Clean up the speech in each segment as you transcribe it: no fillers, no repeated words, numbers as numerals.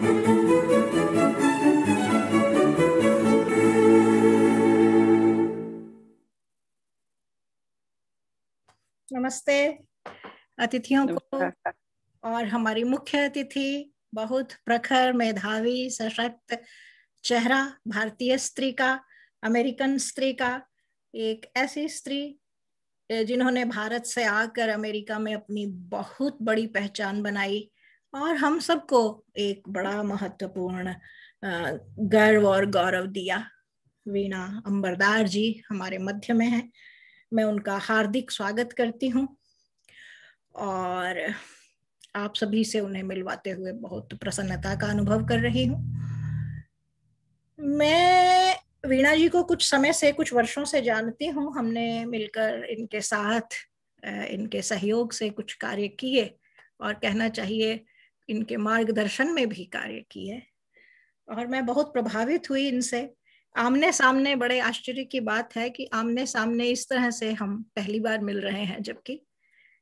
नमस्ते अतिथियों को। नमस्कार। और हमारी मुख्य अतिथि बहुत प्रखर, मेधावी, सशक्त चेहरा, भारतीय स्त्री का, अमेरिकन स्त्री का, एक ऐसी स्त्री जिन्होंने भारत से आकर अमेरिका में अपनी बहुत बड़ी पहचान बनाई और हम सबको एक बड़ा महत्वपूर्ण गर्व और गौरव दिया। वीणा अंबरदार जी हमारे मध्य में हैं। मैं उनका हार्दिक स्वागत करती हूँ और आप सभी से उन्हें मिलवाते हुए बहुत प्रसन्नता का अनुभव कर रही हूँ। मैं वीणा जी को कुछ समय से, कुछ वर्षों से जानती हूँ। हमने मिलकर इनके साथ, इनके सहयोग से कुछ कार्य किए और कहना चाहिए इनके मार्गदर्शन में भी कार्य किए और मैं बहुत प्रभावित हुई इनसे। आमने सामने, बड़े आश्चर्य की बात है कि आमने सामने इस तरह से हम पहली बार मिल रहे हैं, जबकि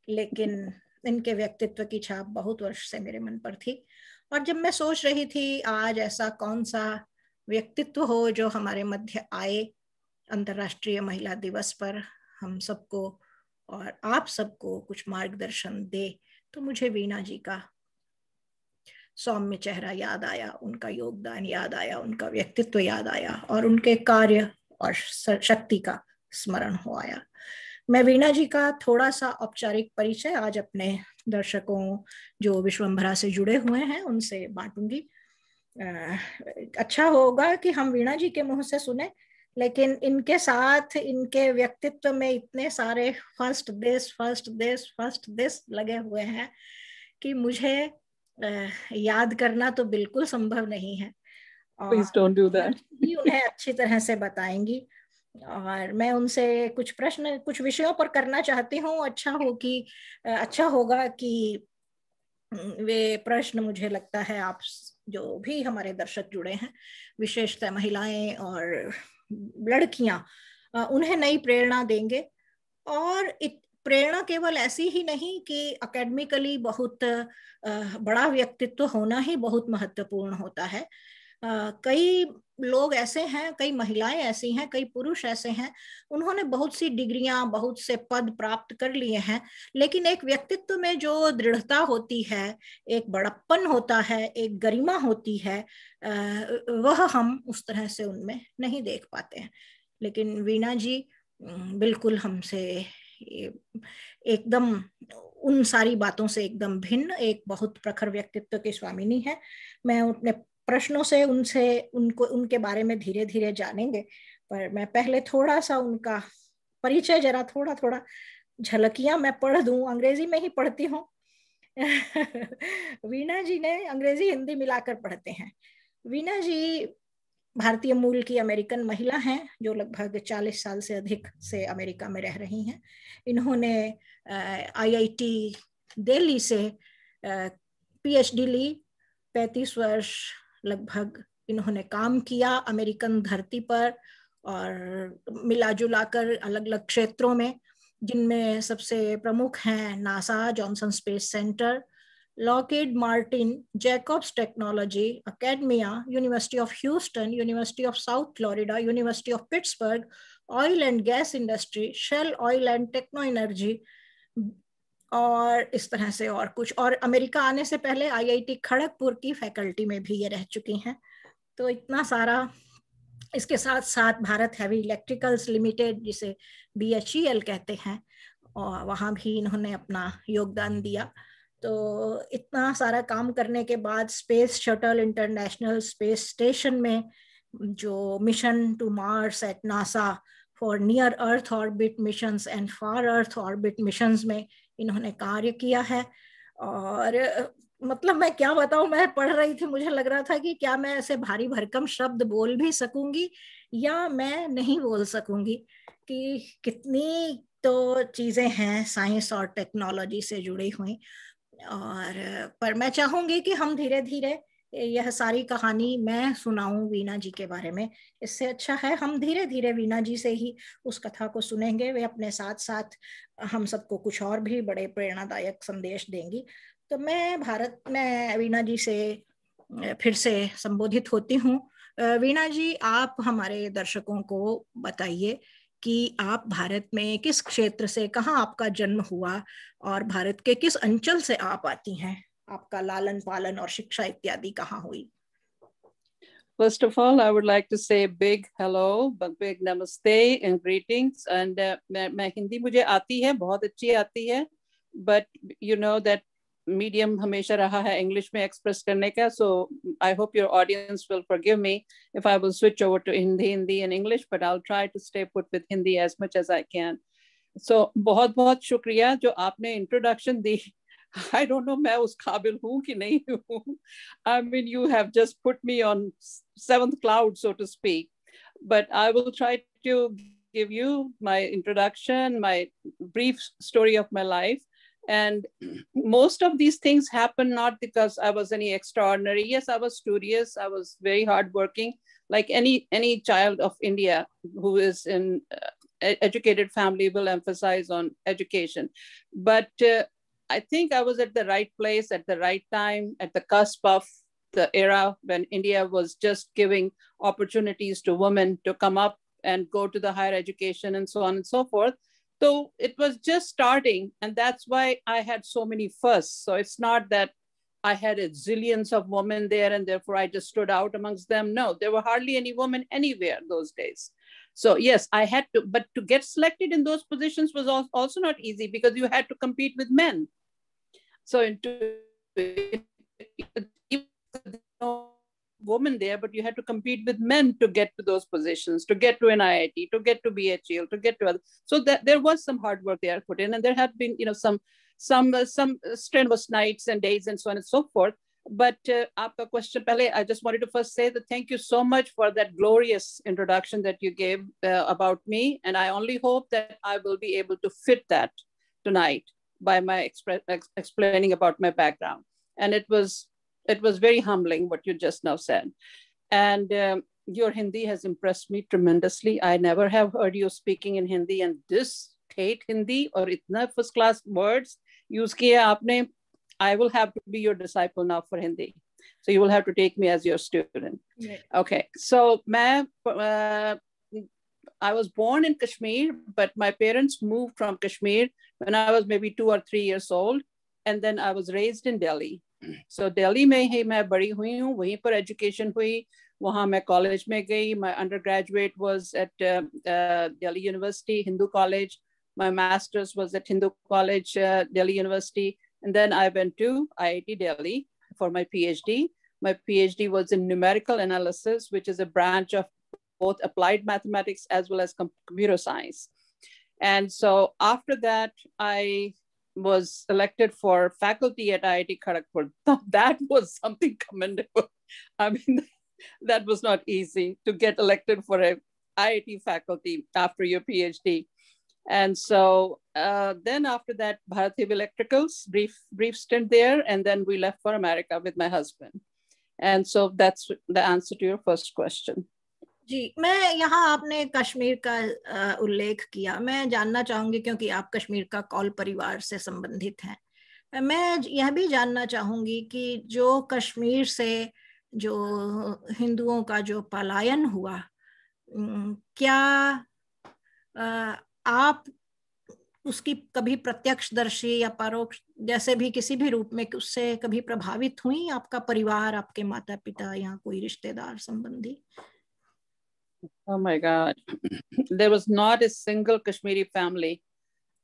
लेकिन इनके व्यक्तित्व की छाप बहुत वर्ष से मेरे मन पर थी। और जब मैं सोच रही थी आज ऐसा कौन सा व्यक्तित्व हो जो हमारे मध्य आए अंतर्राष्ट्रीय महिला दिवस पर हम सबको और आप सबको कुछ मार्गदर्शन दे, तो मुझे वीणा जी का सौम्य चेहरा याद आया, उनका योगदान याद आया, उनका व्यक्तित्व याद आया और उनके कार्य और शक्ति का स्मरण हो आया। मैं वीणा जी का थोड़ा सा औपचारिक परिचय आज अपने दर्शकों जो विश्वम्भरा से जुड़े हुए हैं उनसे बांटूंगी। अच्छा होगा कि हम वीणा जी के मुंह से सुने, लेकिन इनके साथ इनके व्यक्तित्व में इतने सारे फर्स्ट दिस लगे हुए हैं कि मुझे याद करना तो बिल्कुल संभव नहीं है। Please don't do that. भी उन्हें अच्छी तरह से बताएंगी और मैं उनसे कुछ प्रश्न कुछ विषयों पर करना चाहती हूँ। अच्छा होगा कि वे प्रश्न, मुझे लगता है आप जो भी हमारे दर्शक जुड़े हैं, विशेषतः महिलाएं और लड़कियां, उन्हें नई प्रेरणा देंगे। और प्रेरणा केवल ऐसी ही नहीं कि एकेडमिकली बहुत बड़ा व्यक्तित्व होना ही बहुत महत्वपूर्ण होता है। कई लोग ऐसे हैं, कई महिलाएं ऐसी हैं, कई पुरुष ऐसे हैं, उन्होंने बहुत सी डिग्रियां, बहुत से पद प्राप्त कर लिए हैं, लेकिन एक व्यक्तित्व में जो दृढ़ता होती है, एक बड़प्पन होता है, एक गरिमा होती है, वह हम उस तरह से उनमें नहीं देख पाते हैं। लेकिन वीणा जी बिल्कुल हमसे एकदम उन सारी बातों से एकदम भिन्न एक बहुत प्रखर व्यक्तित्व की स्वामिनी है। मैं अपने प्रश्नों से उनके बारे में धीरे धीरे जानेंगे, पर मैं पहले थोड़ा सा उनका परिचय जरा थोड़ा झलकियां मैं पढ़ दूं। अंग्रेजी में ही पढ़ती हूँ। वीणा जी ने अंग्रेजी हिंदी मिलाकर पढ़ते हैं। वीणा जी भारतीय मूल की अमेरिकन महिला हैं जो लगभग 40 साल से अधिक से अमेरिका में रह रही हैं। इन्होंने IIT दिल्ली से PhD ली। 35 वर्ष लगभग इन्होंने काम किया अमेरिकन धरती पर और मिला जुला कर अलग अलग क्षेत्रों में, जिनमें सबसे प्रमुख हैं NASA, Johnson Space Center, Lockheed Martin, Jacobs Technology, academia, University of Houston, University of South Florida, University of Pittsburgh, oil and gas industry, Shell oil and techno energy और इस तरह से और कुछ। और अमेरिका आने से पहले IIT खड़गपुर की फैकल्टी में भी ये रह चुकी हैं। तो इतना सारा, इसके साथ साथ भारत हैवी इलेक्ट्रिकल्स लिमिटेड, जिसे BHEL कहते हैं, और वहाँ भी इन्होंने अपना योगदान दिया। तो इतना सारा काम करने के बाद space shuttle International Space Station में जो mission to Mars at NASA for near earth orbit missions and far earth orbit missions में इन्होंने कार्य किया है। और मतलब मैं क्या बताऊं, मैं पढ़ रही थी, मुझे लग रहा था कि क्या मैं ऐसे भारी भरकम शब्द बोल भी सकूंगी या मैं नहीं बोल सकूंगी, कि कितनी तो चीजें हैं साइंस और टेक्नोलॉजी से जुड़ी हुई। और पर मैं चाहूंगी कि हम धीरे धीरे यह सारी कहानी मैं सुनाऊं वीणा जी के बारे में। इससे अच्छा है हम धीरे धीरे वीणा जी से ही उस कथा को सुनेंगे। वे अपने साथ साथ हम सबको कुछ और भी बड़े प्रेरणादायक संदेश देंगी। तो मैं वीणा जी से फिर से संबोधित होती हूँ। वीणा जी, आप हमारे दर्शकों को बताइए कि आप भारत में किस क्षेत्र से, कहाँ आपका जन्म हुआ और भारत के किस अंचल से आप आती हैं, आपका लालन पालन और शिक्षा इत्यादि कहाँ हुई? First of all, I would like to say big hello, big namaste and greetings. And मैं हिंदी मुझे आती है, बहुत अच्छी आती है, but you know that medium हमेशा रहा है English में express करने का. So I hope your audience will forgive me if I will switch over to Hindi and English, but I'll try to stay put with Hindi as much as I can. So बहुत बहुत शुक्रिया जो आपने introduction the. I don't know मैं उस काबिल हूँ कि नहीं हूँ. I mean, you have just put me on seventh cloud, so to speak. But I will try to give you my introduction, my brief story of my life. And most of these things happened not because I was any extraordinary. Yes, I was studious. I was very hardworking, like any child of India who is in educated family will emphasize on education. But I think I was at the right place at the right time, at the cusp of the era when India was just giving opportunities to women to come up and go to the higher education and so on and so forth. So it was just starting, and that's why I had so many firsts. So it's not that I had a zillions of women there and therefore I just stood out amongst them. No, there were hardly any women anywhere those days. So yes, I had to, but to get selected in those positions was also not easy because you had to compete with men. So women there, but you had to compete with men to get to those positions, to get to an IIT, to get to BHEL, to get to other. So that there was some hard work there put in, and there had been, some strenuous nights and days and so on and so forth. But aapka question pehle, I just wanted to first say that thank you so much for that glorious introduction that you gave about me, and I only hope that I will be able to fit that tonight by my explaining about my background. And it was very humbling what you just now said. And your Hindi has impressed me tremendously. I never have heard you speaking in Hindi, and this hate Hindi or itna first class words use kiya aapne. I will have to be your disciple now for Hindi. So you will have to take me as your student. Yeah. Okay. So I was born in Kashmir, but my parents moved from Kashmir when I was maybe 2 or 3 years old. And then I was raised in Delhi. So Delhi में ही मैं बड़ी हुई हूँ, वहीं पर education हुई, वहाँ मैं college में गई. My undergraduate was at Delhi University, Hindu College. My master's was at Hindu College, Delhi University. And then I went to IIT Delhi for my PhD. My PhD was in numerical analysis, which is a branch of both applied mathematics as well as computer science. And so after that, I was elected for faculty at IIT Kharagpur. That was something commendable. I mean, that was not easy to get elected for a IIT faculty after your PhD. And so then after that, Bharat Heavy Electricals, brief stint there. And then we left for America with my husband. And so that's the answer to your first question. जी, मैं यहाँ आपने कश्मीर का उल्लेख किया, मैं जानना चाहूंगी क्योंकि आप कश्मीर का कौल परिवार से संबंधित हैं, मैं यह भी जानना चाहूंगी कि जो कश्मीर से जो हिंदुओं का जो पलायन हुआ, क्या आप उसकी कभी प्रत्यक्षदर्शी या परोक्ष जैसे भी किसी भी रूप में उससे कभी प्रभावित हुई? आपका परिवार, आपके माता पिता या कोई रिश्तेदार संबंधी? Oh my God. There was not a single Kashmiri family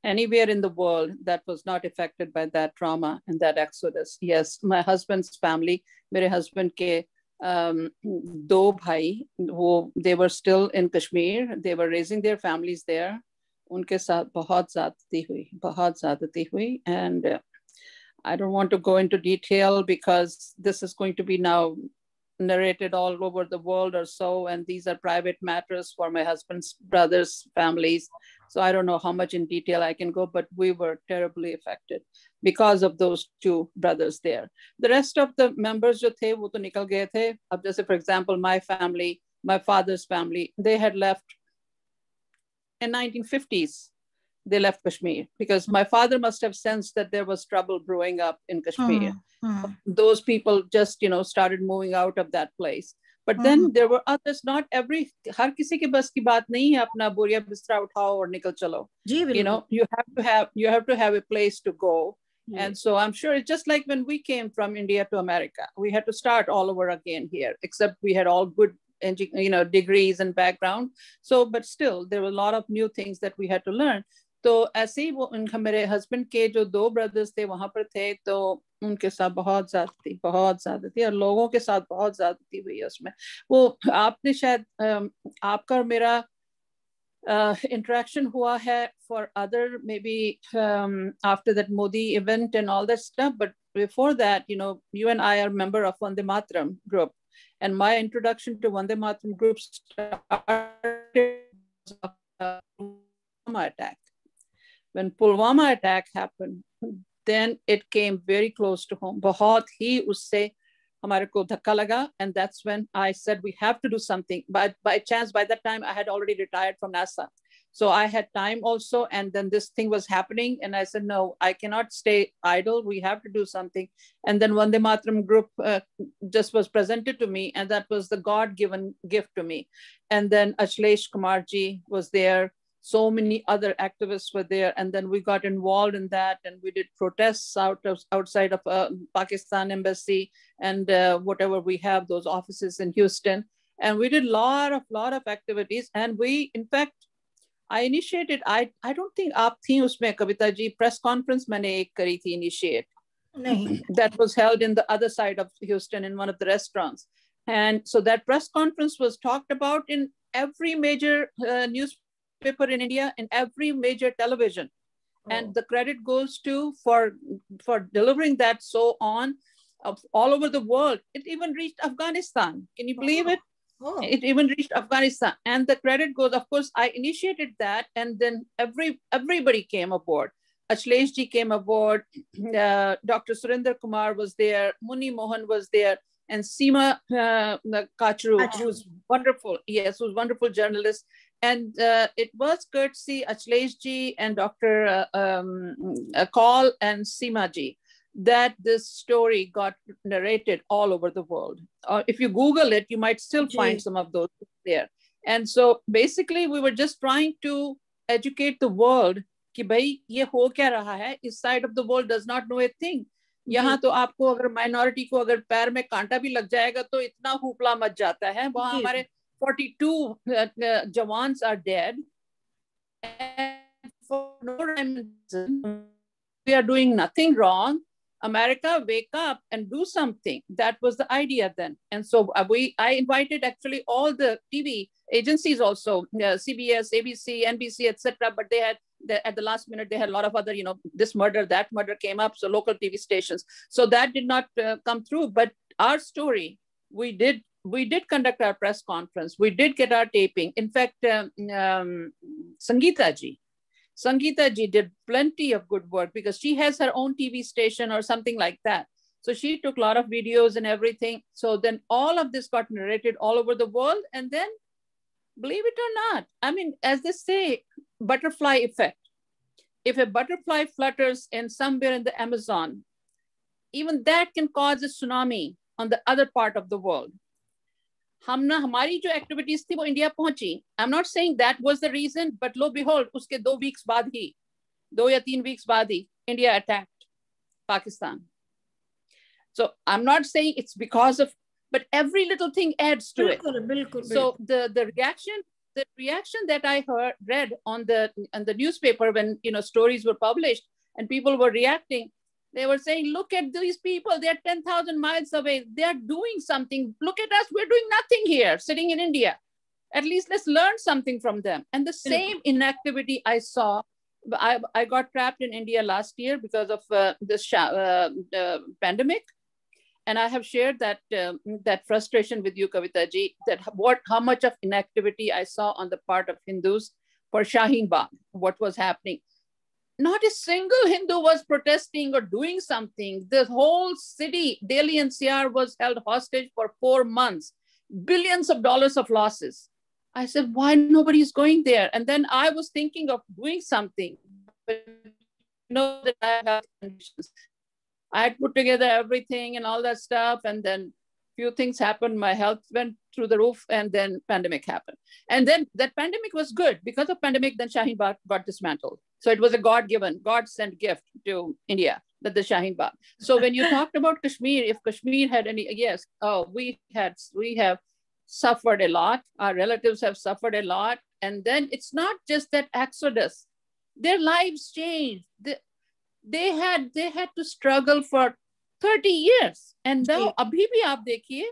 anywhere in the world that was not affected by that trauma and that exodus. Yes, my husband's family, mere husband ke do bhai, they were still in Kashmir. They were raising their families there. Unke saath bahut zyadati hui. And I don't want to go into detail because this is going to be now narrated all over the world or so, and these are private matters for my husband's brothers' families. So I don't know how much in detail I can go, but we were terribly affected because of those two brothers there. The rest of the members jo the, wo to nikal gaye the. Ab jaise, for example, my family, my father's family, they had left in 1950s. they left Kashmir, because my father must have sensed that there was trouble brewing up in Kashmir. Those people just, started moving out of that place. But then there were others. Not every, हर किसी के बस की बात नहीं है अपना बोरिया बिस्तरा उठाओ और निकल चलो. You have to have a place to go. And so I'm sure it's just like when we came from India to America, we had to start all over again here, except we had all good degrees and background. So, but still, there were a lot of new things that we had to learn. तो ऐसे ही वो मेरे husband के जो 2 brothers थे वहां पर थे, तो उनके साथ बहुत ज्यादती और लोगों के साथ बहुत ज्यादती हुई है उसमें. वो आपने शायद आपका और मेरा interaction हुआ है for other maybe after that Modi event and all that stuff, but before that, you and I are member of Vande Mataram group, and my introduction to Vande Mataram group started Pulwama attack. When Pulwama attack happened, then it came very close to home. बहुत ही उससे हमारे को धक्का लगा, and that's when I said we have to do something. But by chance, by that time, I had already retired from NASA. So I had time also, and then this thing was happening, and I said, no, I cannot stay idle. We have to do something. And then Vande Mataram group just was presented to me, and that was the God-given gift to me. And then Ashlesh Kumarji was there. So many other activists were there, and then we got involved in that, and we did protests outside of Pakistan embassy and whatever we have, those offices in Houston, and we did a lot of activities. And we, in fact, I initiated. I don't think आप थी उसमें Kavita ji, press conference मैंने एक करी थी initiate. नहीं. That was held in the other side of Houston in one of the restaurants, and so that press conference was talked about in every major newspaper in India, in every major television. And the credit goes to for delivering that so on all over the world. It even reached Afghanistan. Can you believe it? It even reached Afghanistan, and the credit goes, of course, I initiated that, and then everybody came aboard. Ashlesh ji came aboard, Dr. Surinder Kumar was there, Muni Mohan was there, and Seema Kachru, who's wonderful. Yes, who's wonderful journalist. And it was courtesy Ashlesh ji and Dr. Kaul and Seema ji that this story got narrated all over the world. If you Google it, you might still find some of those there. And so basically we were just trying to educate the world कि भाई ये हो क्या रहा है, इस side of the world does not know a thing. यहाँ तो आपको अगर minority को अगर पैर में कांटा भी लग जाएगा तो इतना हुपला मच जाता है. वहाँ हमारे 42 jawans are dead, and for no reason we are doing nothing wrong. America, wake up and do something. That was the idea then. And so I invited actually all the TV agencies also, CBS, ABC, NBC, etc. But they had, at the last minute, they had a lot of other, this murder, that murder came up. So local TV stations. So that did not come through. But our story, we did conduct our press conference. We did get our taping. In fact, Sangeeta ji did plenty of good work because she has her own TV station or something like that. So she took a lot of videos and everything. So then all of this got narrated all over the world. And then, believe it or not, I mean, as they say, butterfly effect. If a butterfly flutters in somewhere in the Amazon, even that can cause a tsunami on the other part of the world. हमारी जो activities थी वो India पहुंची. I'm not saying that was the reason, but lo behold, उसके 2 weeks बाद ही, 2 या 3 weeks बाद ही, India attacked Pakistan. So I'm not saying it's because of, but every little thing adds to it. So the reaction that I read on the newspaper when stories were published and people were reacting. They were saying, look at these people. They're 10,000 miles away. They're doing something. Look at us. We're doing nothing here, sitting in India. At least let's learn something from them. And the same inactivity I saw. I got trapped in India last year because of this pandemic. And I have shared that frustration with you, Kavita ji, that how much of inactivity I saw on the part of Hindus for Shaheen Bagh, what was happening. Not a single Hindu was protesting or doing something. The whole city, Delhi NCR, was held hostage for 4 months. Billions of dollars of losses. I said, why nobody is going there? And then I was thinking of doing something. but you know that I have health conditions. I had put together everything and all that stuff, and then few things happened. My health went through the roof, and then pandemic happened. And then that pandemic was good. Because of pandemic, then Shaheen Bagh got dismantled. So it was a God-given, God-sent gift to India, that the Shaheen Bagh. So when you talked about Kashmir, if Kashmir had any, yes, we have suffered a lot. Our relatives have suffered a lot. And then it's not just that exodus. Their lives changed. They had to struggle for 30 years. And now abhi bhi aap dekhiye,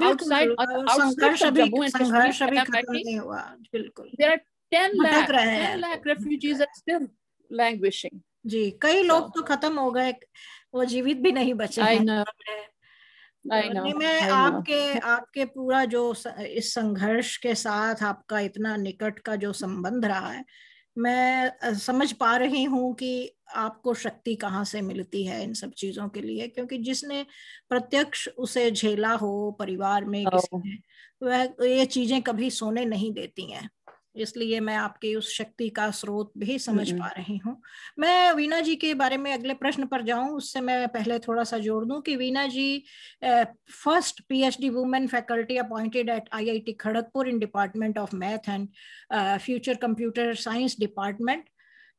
outside संघर्ष of Jammu and Kashmir, खत्म नहीं हुआ, बिल्कुल. there are 10 lakh refugees are still languishing. जी, कई लोग तो खत्म हो गए, वो जीवित भी नहीं बचे हैं. I know. मैं आपके पूरा जो इस संघर्ष के साथ आपका इतना निकट का जो संबंध रहा है, मैं समझ पा रही हूँ कि आपको शक्ति कहाँ से मिलती है इन सब चीजों के लिए, क्योंकि जिसने प्रत्यक्ष उसे झेला हो परिवार में किसी ने, वह ये चीजें कभी सोने नहीं देती हैं. इसलिए मैं आपके उस शक्ति का स्रोत भी समझ पा रही हूँ. मैं वीणा जी के बारे में अगले प्रश्न पर जाऊं, उससे मैं पहले थोड़ा सा जोड़ दूं कि Veena ji first PhD women faculty appointed at IIT Kharagpur in department of math and future computer science department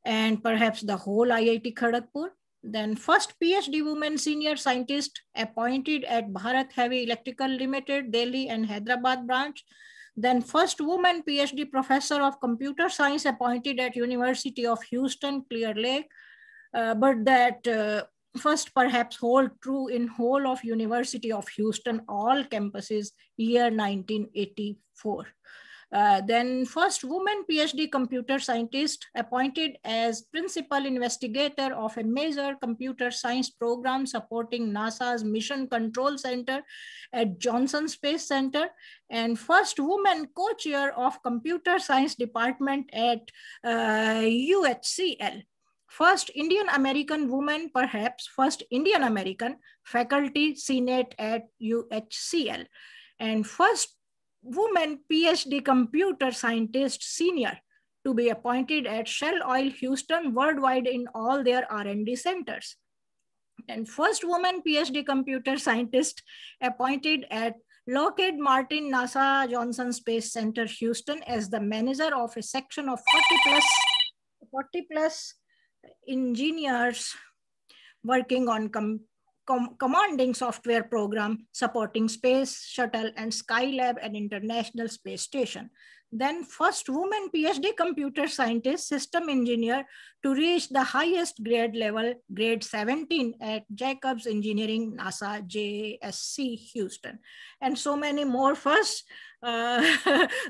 and perhaps the whole IIT Kharagpur. Then first PhD woman senior scientist appointed at Bharat Heavy Electrical Limited, Delhi and Hyderabad branch. Then first woman PhD professor of computer science appointed at University of Houston, Clear Lake. But that first perhaps hold true in whole of University of Houston, all campuses, year 1984. Then first woman PhD computer scientist appointed as principal investigator of a major computer science program supporting NASA's Mission Control Center at Johnson Space Center, and first woman co-chair of computer science department at UHCL. First Indian American woman, perhaps first Indian American faculty senate at UHCL, and first woman PhD computer scientist senior to be appointed at Shell Oil Houston worldwide in all their R&D centers. And first woman PhD computer scientist appointed at Lockheed Martin NASA Johnson Space Center Houston as the manager of a section of 40 plus engineers working on commanding software program supporting space shuttle and Skylab and International Space Station. Then first woman PhD computer scientist system engineer to reach the highest grade level, grade 17 at Jacobs Engineering NASA JSC Houston, and so many more first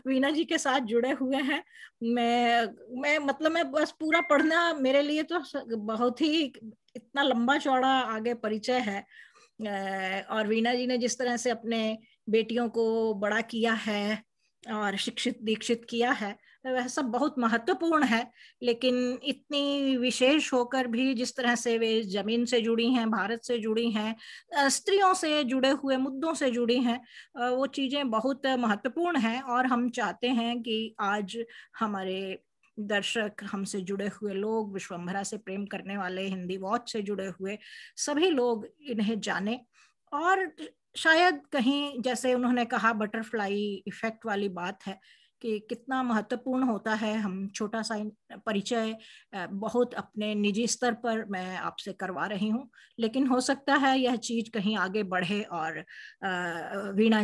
वीणा जी के साथ जुड़े हुए हैं. मैं मतलब मैं बस पूरा पढ़ना मेरे लिए तो बहुत ही इतना लंबा चौड़ा आगे परिचय है. और वीणा जी ने जिस तरह से अपने बेटियों को बड़ा किया है और शिक्षित दीक्षित किया है, वह सब बहुत महत्वपूर्ण है. लेकिन इतनी विशेष होकर भी जिस तरह से वे जमीन से जुड़ी हैं, भारत से जुड़ी हैं, स्त्रियों से जुड़े हुए मुद्दों से जुड़ी हैं, वो चीजें बहुत महत्वपूर्ण हैं. और हम चाहते हैं कि आज हमारे दर्शक, हमसे जुड़े हुए लोग, विश्वंभरा से प्रेम करने वाले, हिंदी वॉच से जुड़े हुए सभी लोग इन्हें जाने. और शायद कहीं जैसे उन्होंने कहा बटरफ्लाई इफेक्ट वाली बात है कि कितना महत्वपूर्ण होता है. हम छोटा सा परिचय बहुत अपने निजी स्तर पर मैं आपसे करवा रही हूँ, लेकिन हो सकता है यह चीज कहीं आगे बढ़े और वीणा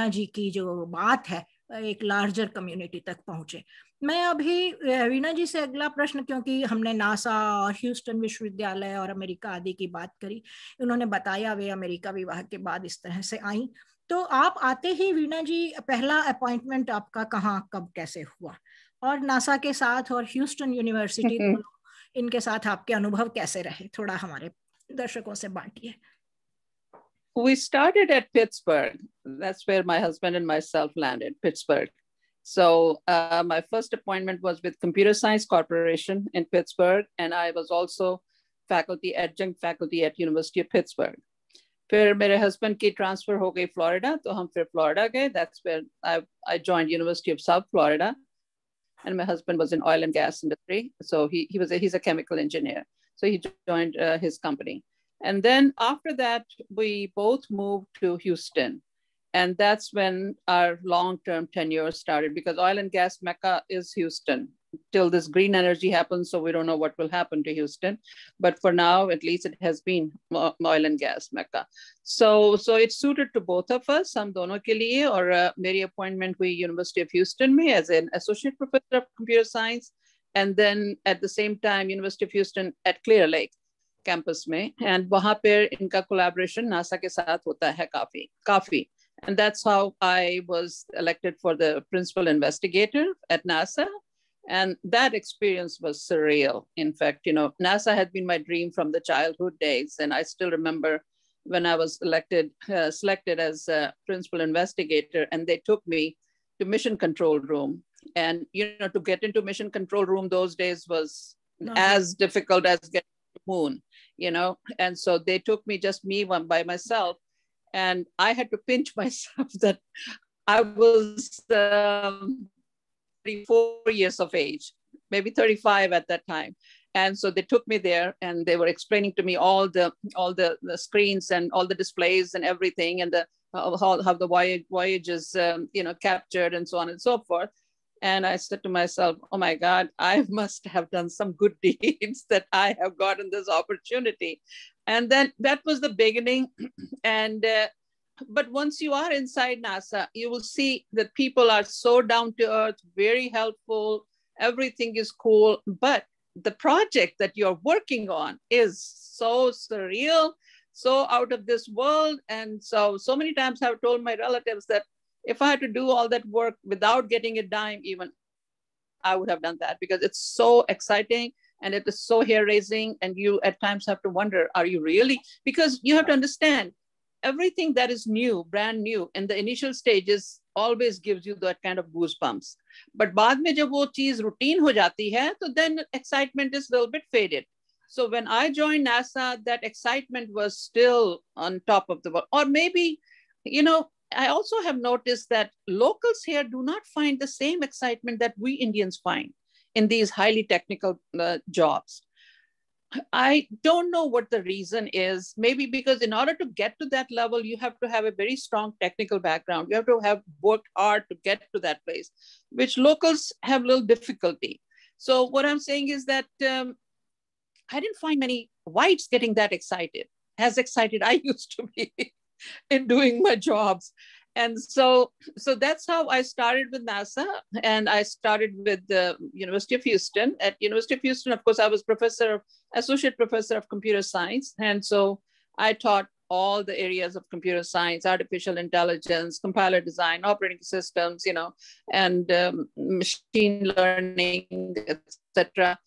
जी की जो बात है एक लार्जर कम्युनिटी तक पहुंचे. मैं अभी वीणा जी से अगला प्रश्न, क्योंकि हमने नासा और ह्यूस्टन विश्वविद्यालय और अमेरिका आदि की बात करी, उन्होंने बताया वे अमेरिका विवाह के बाद इस तरह से आई. तो आप आते ही वीणा जी पहला अपॉइंटमेंट आपका कहाँ कब कैसे हुआ, और नासा के साथ और ह्यूस्टन यूनिवर्सिटी इनके साथ आपके अनुभव कैसे रहे, थोड़ा हमारे दर्शकों से बांटिए. We started at Pittsburgh. That's where my husband and myself landed, Pittsburgh. So my first appointment was with Computer Science Corporation in Pittsburgh, and I was also adjunct faculty at University of Pittsburgh. फिर मेरे husband की transfer हो गई Florida, तो हम फिर Florida गए. That's where I joined University of South Florida. and my husband was in oil and gas industry. So he's a chemical engineer. So he joined his company. And then after that, we both moved to Houston. And that's when our long-term tenure started, because oil and gas Mecca is Houston. Till this green energy happens, so we don't know what will happen to Houston. But for now, at least it has been oil and gas Mecca. So it's suited to both of us, हम दोनों के लिए. और मेरी appointment हुई University of Houston में as an associate professor of computer science, and then at the same time University of Houston at Clear Lake campus में. And वहाँ पे इनका collaboration NASA के साथ होता है काफी. And that's how I was elected for the principal investigator at NASA. And that experience was surreal. In fact, NASA had been my dream from the childhood days. And I still remember when I was selected as a principal investigator, and they took me to mission control room. And, to get into mission control room those days was as difficult as getting to the moon, And so they took me, just me, one by myself. And I had to pinch myself that I was 34 years of age, maybe 35 at that time. And so they took me there, and they were explaining to me all the screens and all the displays and everything, and how the voyage is captured and so on and so forth. And I said to myself, oh my God, I must have done some good deeds that I have gotten this opportunity. And then that was the beginning. And but once you are inside NASA, you will see that people are so down to earth, very helpful. Everything is cool. But the project that you're working on is so surreal, so out of this world. And so many times I've told my relatives that if I had to do all that work without getting a dime even, I would have done that, because it's so exciting and it is so hair-raising. And you at times have to wonder, are you really? Because you have to understand, everything that is new, brand new, in the initial stages always gives you that kind of goosebumps. But बाद में जब वो चीज routine हो जाती है, तो then excitement is a little bit faded. So when I joined NASA, that excitement was still on top of the world. Or maybe, I also have noticed that locals here do not find the same excitement that we Indians find in these highly technical jobs. I don't know what the reason is. Maybe because in order to get to that level, you have to have a very strong technical background. You have to have worked hard to get to that place, which locals have a little difficulty. So what I'm saying is that I didn't find many whites getting that excited, as excited I used to be in doing my jobs. And so that's how I started with NASA. And I started with the University of Houston. At University of Houston, of course, I was associate professor of computer science. And so I taught all the areas of computer science, artificial intelligence, compiler design, operating systems, and machine learning, etc.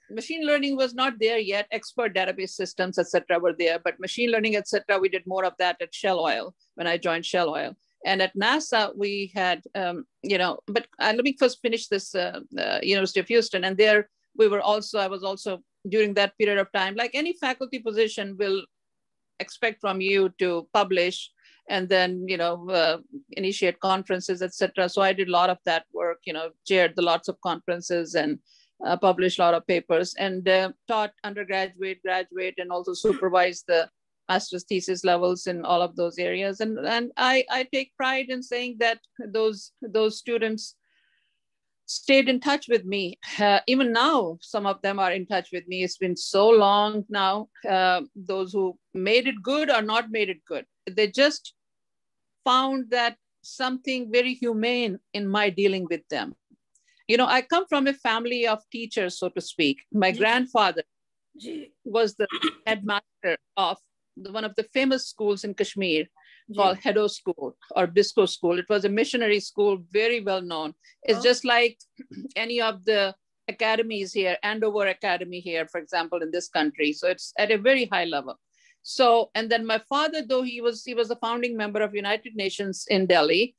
Machine learning was not there yet. Expert database systems, etc., were there, but machine learning, etc., we did more of that at Shell Oil when I joined Shell Oil. And at NASA, we had, but let me first finish this University of Houston. And there I was also during that period of time, like any faculty position will expect from you to publish and then, initiate conferences, etc. So I did a lot of that work, chaired lots of conferences and published a lot of papers, and taught undergraduate, graduate, and also supervised the master's thesis levels in all of those areas. And I take pride in saying that those students stayed in touch with me. Even now, some of them are in touch with me. It's been so long now. Those who made it good or not made it good, they just found that something very humane in my dealing with them. I come from a family of teachers, so to speak. My grandfather was the headmaster of one of the famous schools in Kashmir called Hedo School or Bisco School. It was a missionary school, very well known. It's just like any of the academies here, Andover Academy here, for example, in this country. So it's at a very high level. So, and then my father, though he was a founding member of United Nations in Delhi.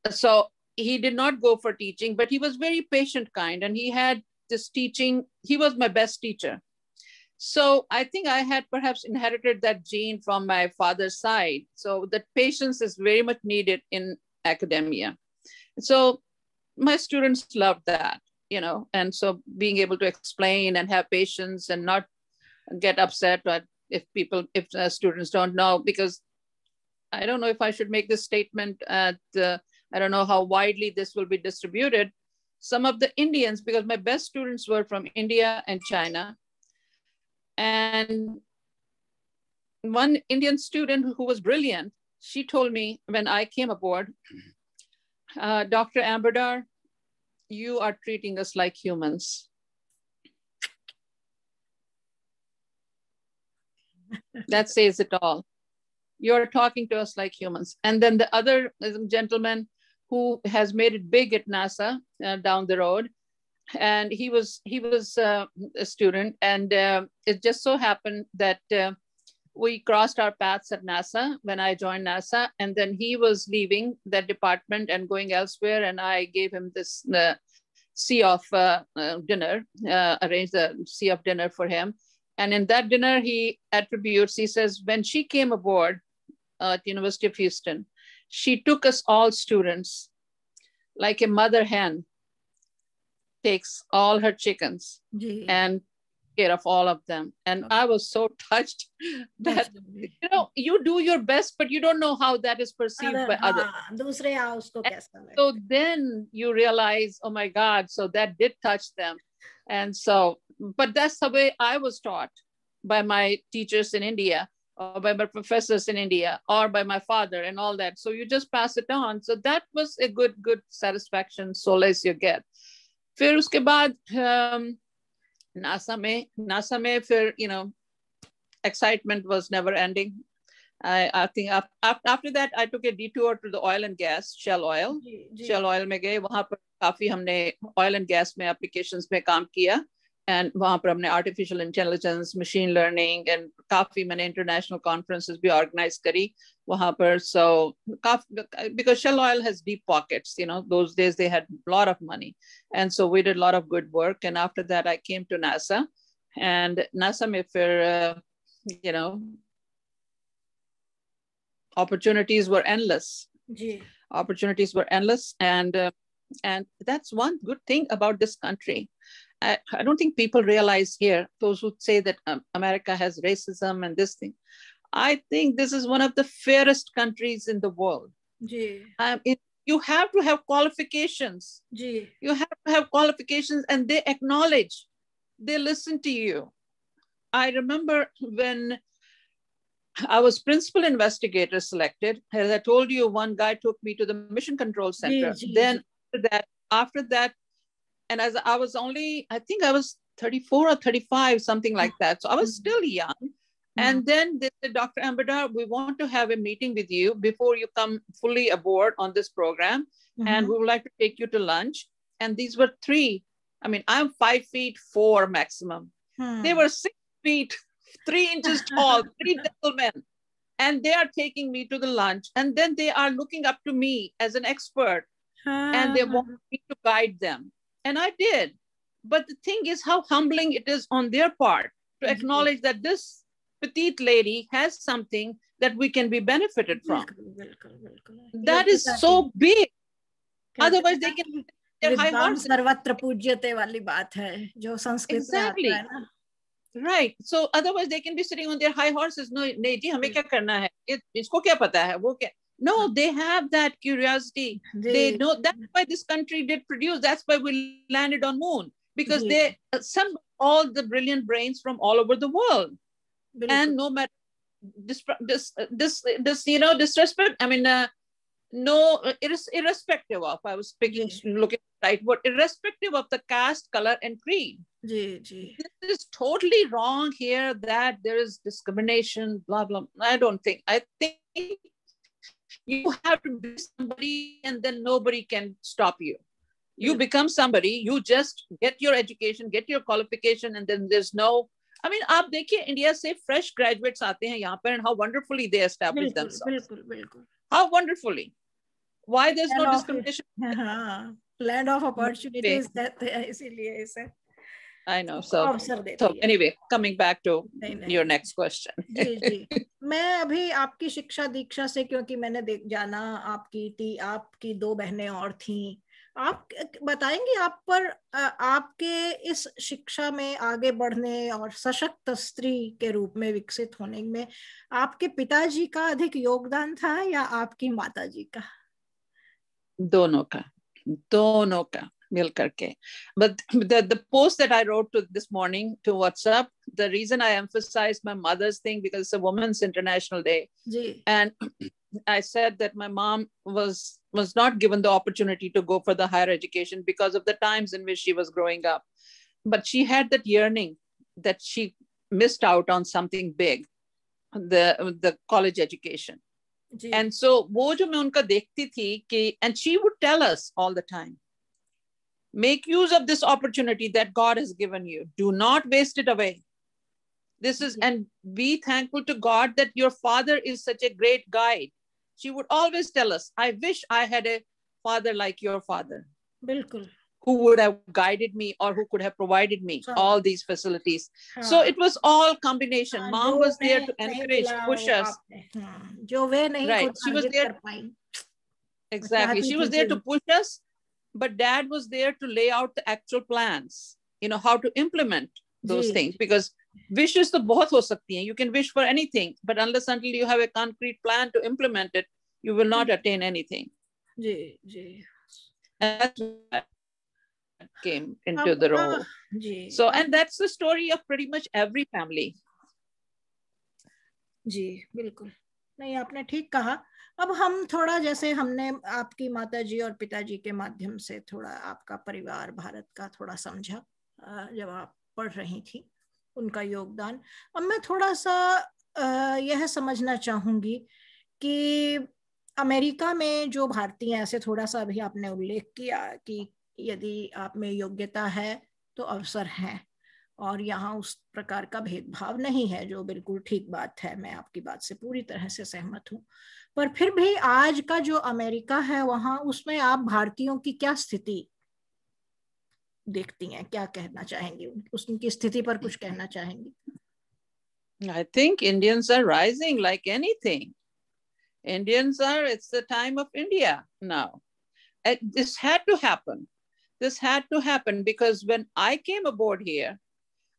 So he did not go for teaching, but he was very patient kind, and he had this teaching. He was my best teacher. So I think I had perhaps inherited that gene from my father's side. So that patience is very much needed in academia. So my students loved that, you know, and so being able to explain and have patience and not get upset if students don't know, because I don't know if I should make this statement I don't know how widely this will be distributed. Some of the Indians, because my best students were from India and China, and one Indian student who was brilliant, she told me when I came aboard, Dr. Ambadar, you are treating us like humans. That says it all. You're talking to us like humans. And then the other gentleman who has made it big at NASA down the road, and he was a student, and it just so happened that we crossed our paths at NASA when I joined NASA, and then he was leaving that department and going elsewhere, and I gave him this see-off dinner, arranged the see-off dinner for him. And in that dinner, he says, when she came aboard at University of Houston, she took us all students like a mother hen takes all her chickens and care of all of them. And I was so touched that, you know, you do your best, but you don't know how that is perceived by others. So then you realize, oh my God, so that did touch them. And so, but that's the way I was taught by my teachers in India, or by my professors in India, or by my father and all that. So you just pass it on. So that was a good satisfaction, solace you get. फिर उसके बाद NASA में फिर, you know, excitement was never ending. I think after that I took a detour to the oil and gas, Shell Oil. Shell Oil में गए, वहाँ पर काफी हमने oil and gas में applications में काम किया, and वहाँ पर हमने artificial intelligence, machine learning, and काफी मैंने international conferences भी organize करी वहाँ पर. So because Shell Oil has deep pockets, you know, those days they had a lot of money, and so we did a lot of good work. And after that I came to NASA, and NASA में फिर you know, opportunities were endless. Opportunities were endless, and that's one good thing about this country. I don't think people realize here, those who say that America has racism and this thing. I think this is one of the fairest countries in the world. You have to have qualifications. You have to have qualifications, and they acknowledge, they listen to you. I remember when I was principal investigator selected, as I told you, one guy took me to the Mission Control Center. Then after that, and as I was only, I think I was 34 or 35, something like that. So I was still young. And then they said, Dr. Ambadar, we want to have a meeting with you before you come fully aboard on this program. And we would like to take you to lunch. And these were three. I mean, I'm 5'4" maximum. They were 6 feet, 3 inches tall, 3 gentlemen. And they are taking me to the lunch. And then they are looking up to me as an expert. And they want me to guide them. And I did. But the thing is how humbling it is on their part to acknowledge that this petite lady has something that we can be benefited from. That is so big. Otherwise they can... सर्वत्र पूज्यते वाली बात है जो संस्कृत में आता है ना. Right. So otherwise they can be sitting on their high horses. No, नहीं जी हमें क्या करना है? इसको क्या पता है? वो क्या? No, they have that curiosity. They know that's why this country did produce. That's why we landed on moon, because they assembled all the brilliant brains from all over the world. And no matter this you know, disrespect. I mean, no, it is irrespective of. I was looking right. What irrespective of the caste, color, and creed. This is totally wrong here. That there is discrimination. Blah blah. I don't think. I think you have to be somebody, and then nobody can stop you. You become somebody. You just get your education, get your qualification, and then there's no. I mean, आप देखिए India से fresh graduates आते हैं यहाँ पर, and how wonderfully they establish themselves. How wonderfully. Why there's no discrimination? Land of opportunities. इसीलिए इसे. I know. So anyway, coming back to your next question. जी. मैं अभी आपकी शिक्षा दीक्षा से, क्योंकि मैंने जाना आपकी 2 बहनें और थीं, आप बताएंगे आपके इस शिक्षा में आगे बढ़ने और सशक्त स्त्री के रूप में विकसित होने में आपके पिताजी का अधिक योगदान था या आपकी माताजी का? दोनों का मिल करके. But the post that I wrote to this morning to WhatsApp, the reason I emphasized my mother's thing because it's a Women's International Day. Ji. And I said that my mom was not given the opportunity to go for the higher education because of the times in which she was growing up. But she had that yearning that she missed out on something big, the college education. Ji. And so वो जो मैं उनका देखती थी कि, and she would tell us all the time, make use of this opportunity that God has given you. Do not waste it away. This is, and be thankful to God that your father is such a great guide. She would always tell us, I wish I had a father like your father. बिल्कुल. Who would have guided me or who could have provided me all these facilities. So it was all combination. Mom was there to encourage, push us. Right. She was there. Exactly. She was there to push us, but dad was there to lay out the actual plans, how to implement those things, because wishes to bahut ho sakti hain. You can wish for anything, but unless until you have a concrete plan to implement it, you will not attain anything. And that's what came into the role. So, and that's the story of pretty much every family. जी बिल्कुल. नहीं, आपने ठीक कहा. अब हम थोड़ा, जैसे हमने आपकी माताजी और पिताजी के माध्यम से थोड़ा आपका परिवार भारत का थोड़ा समझा जब आप पढ़ रही थी, उनका योगदान. अब मैं थोड़ा सा यह समझना चाहूंगी कि अमेरिका में जो भारतीय, ऐसे थोड़ा सा अभी आपने उल्लेख किया कि यदि आप में योग्यता है तो अवसर है, और यहाँ उस प्रकार का भेदभाव नहीं है, जो बिल्कुल ठीक बात है. मैं आपकी बात से पूरी तरह से सहमत हूँ. पर फिर भी आज का जो अमेरिका है वहाँ, उसमें आप भारतीयों की क्या स्थिति देखती हैं? क्या कहना चाहेंगी? उनकी स्थिति पर कुछ कहना चाहेंगी? I think Indians are rising like anything. Indians are, it's the time of India now. This had to happen. This had to happen because when I came aboard here,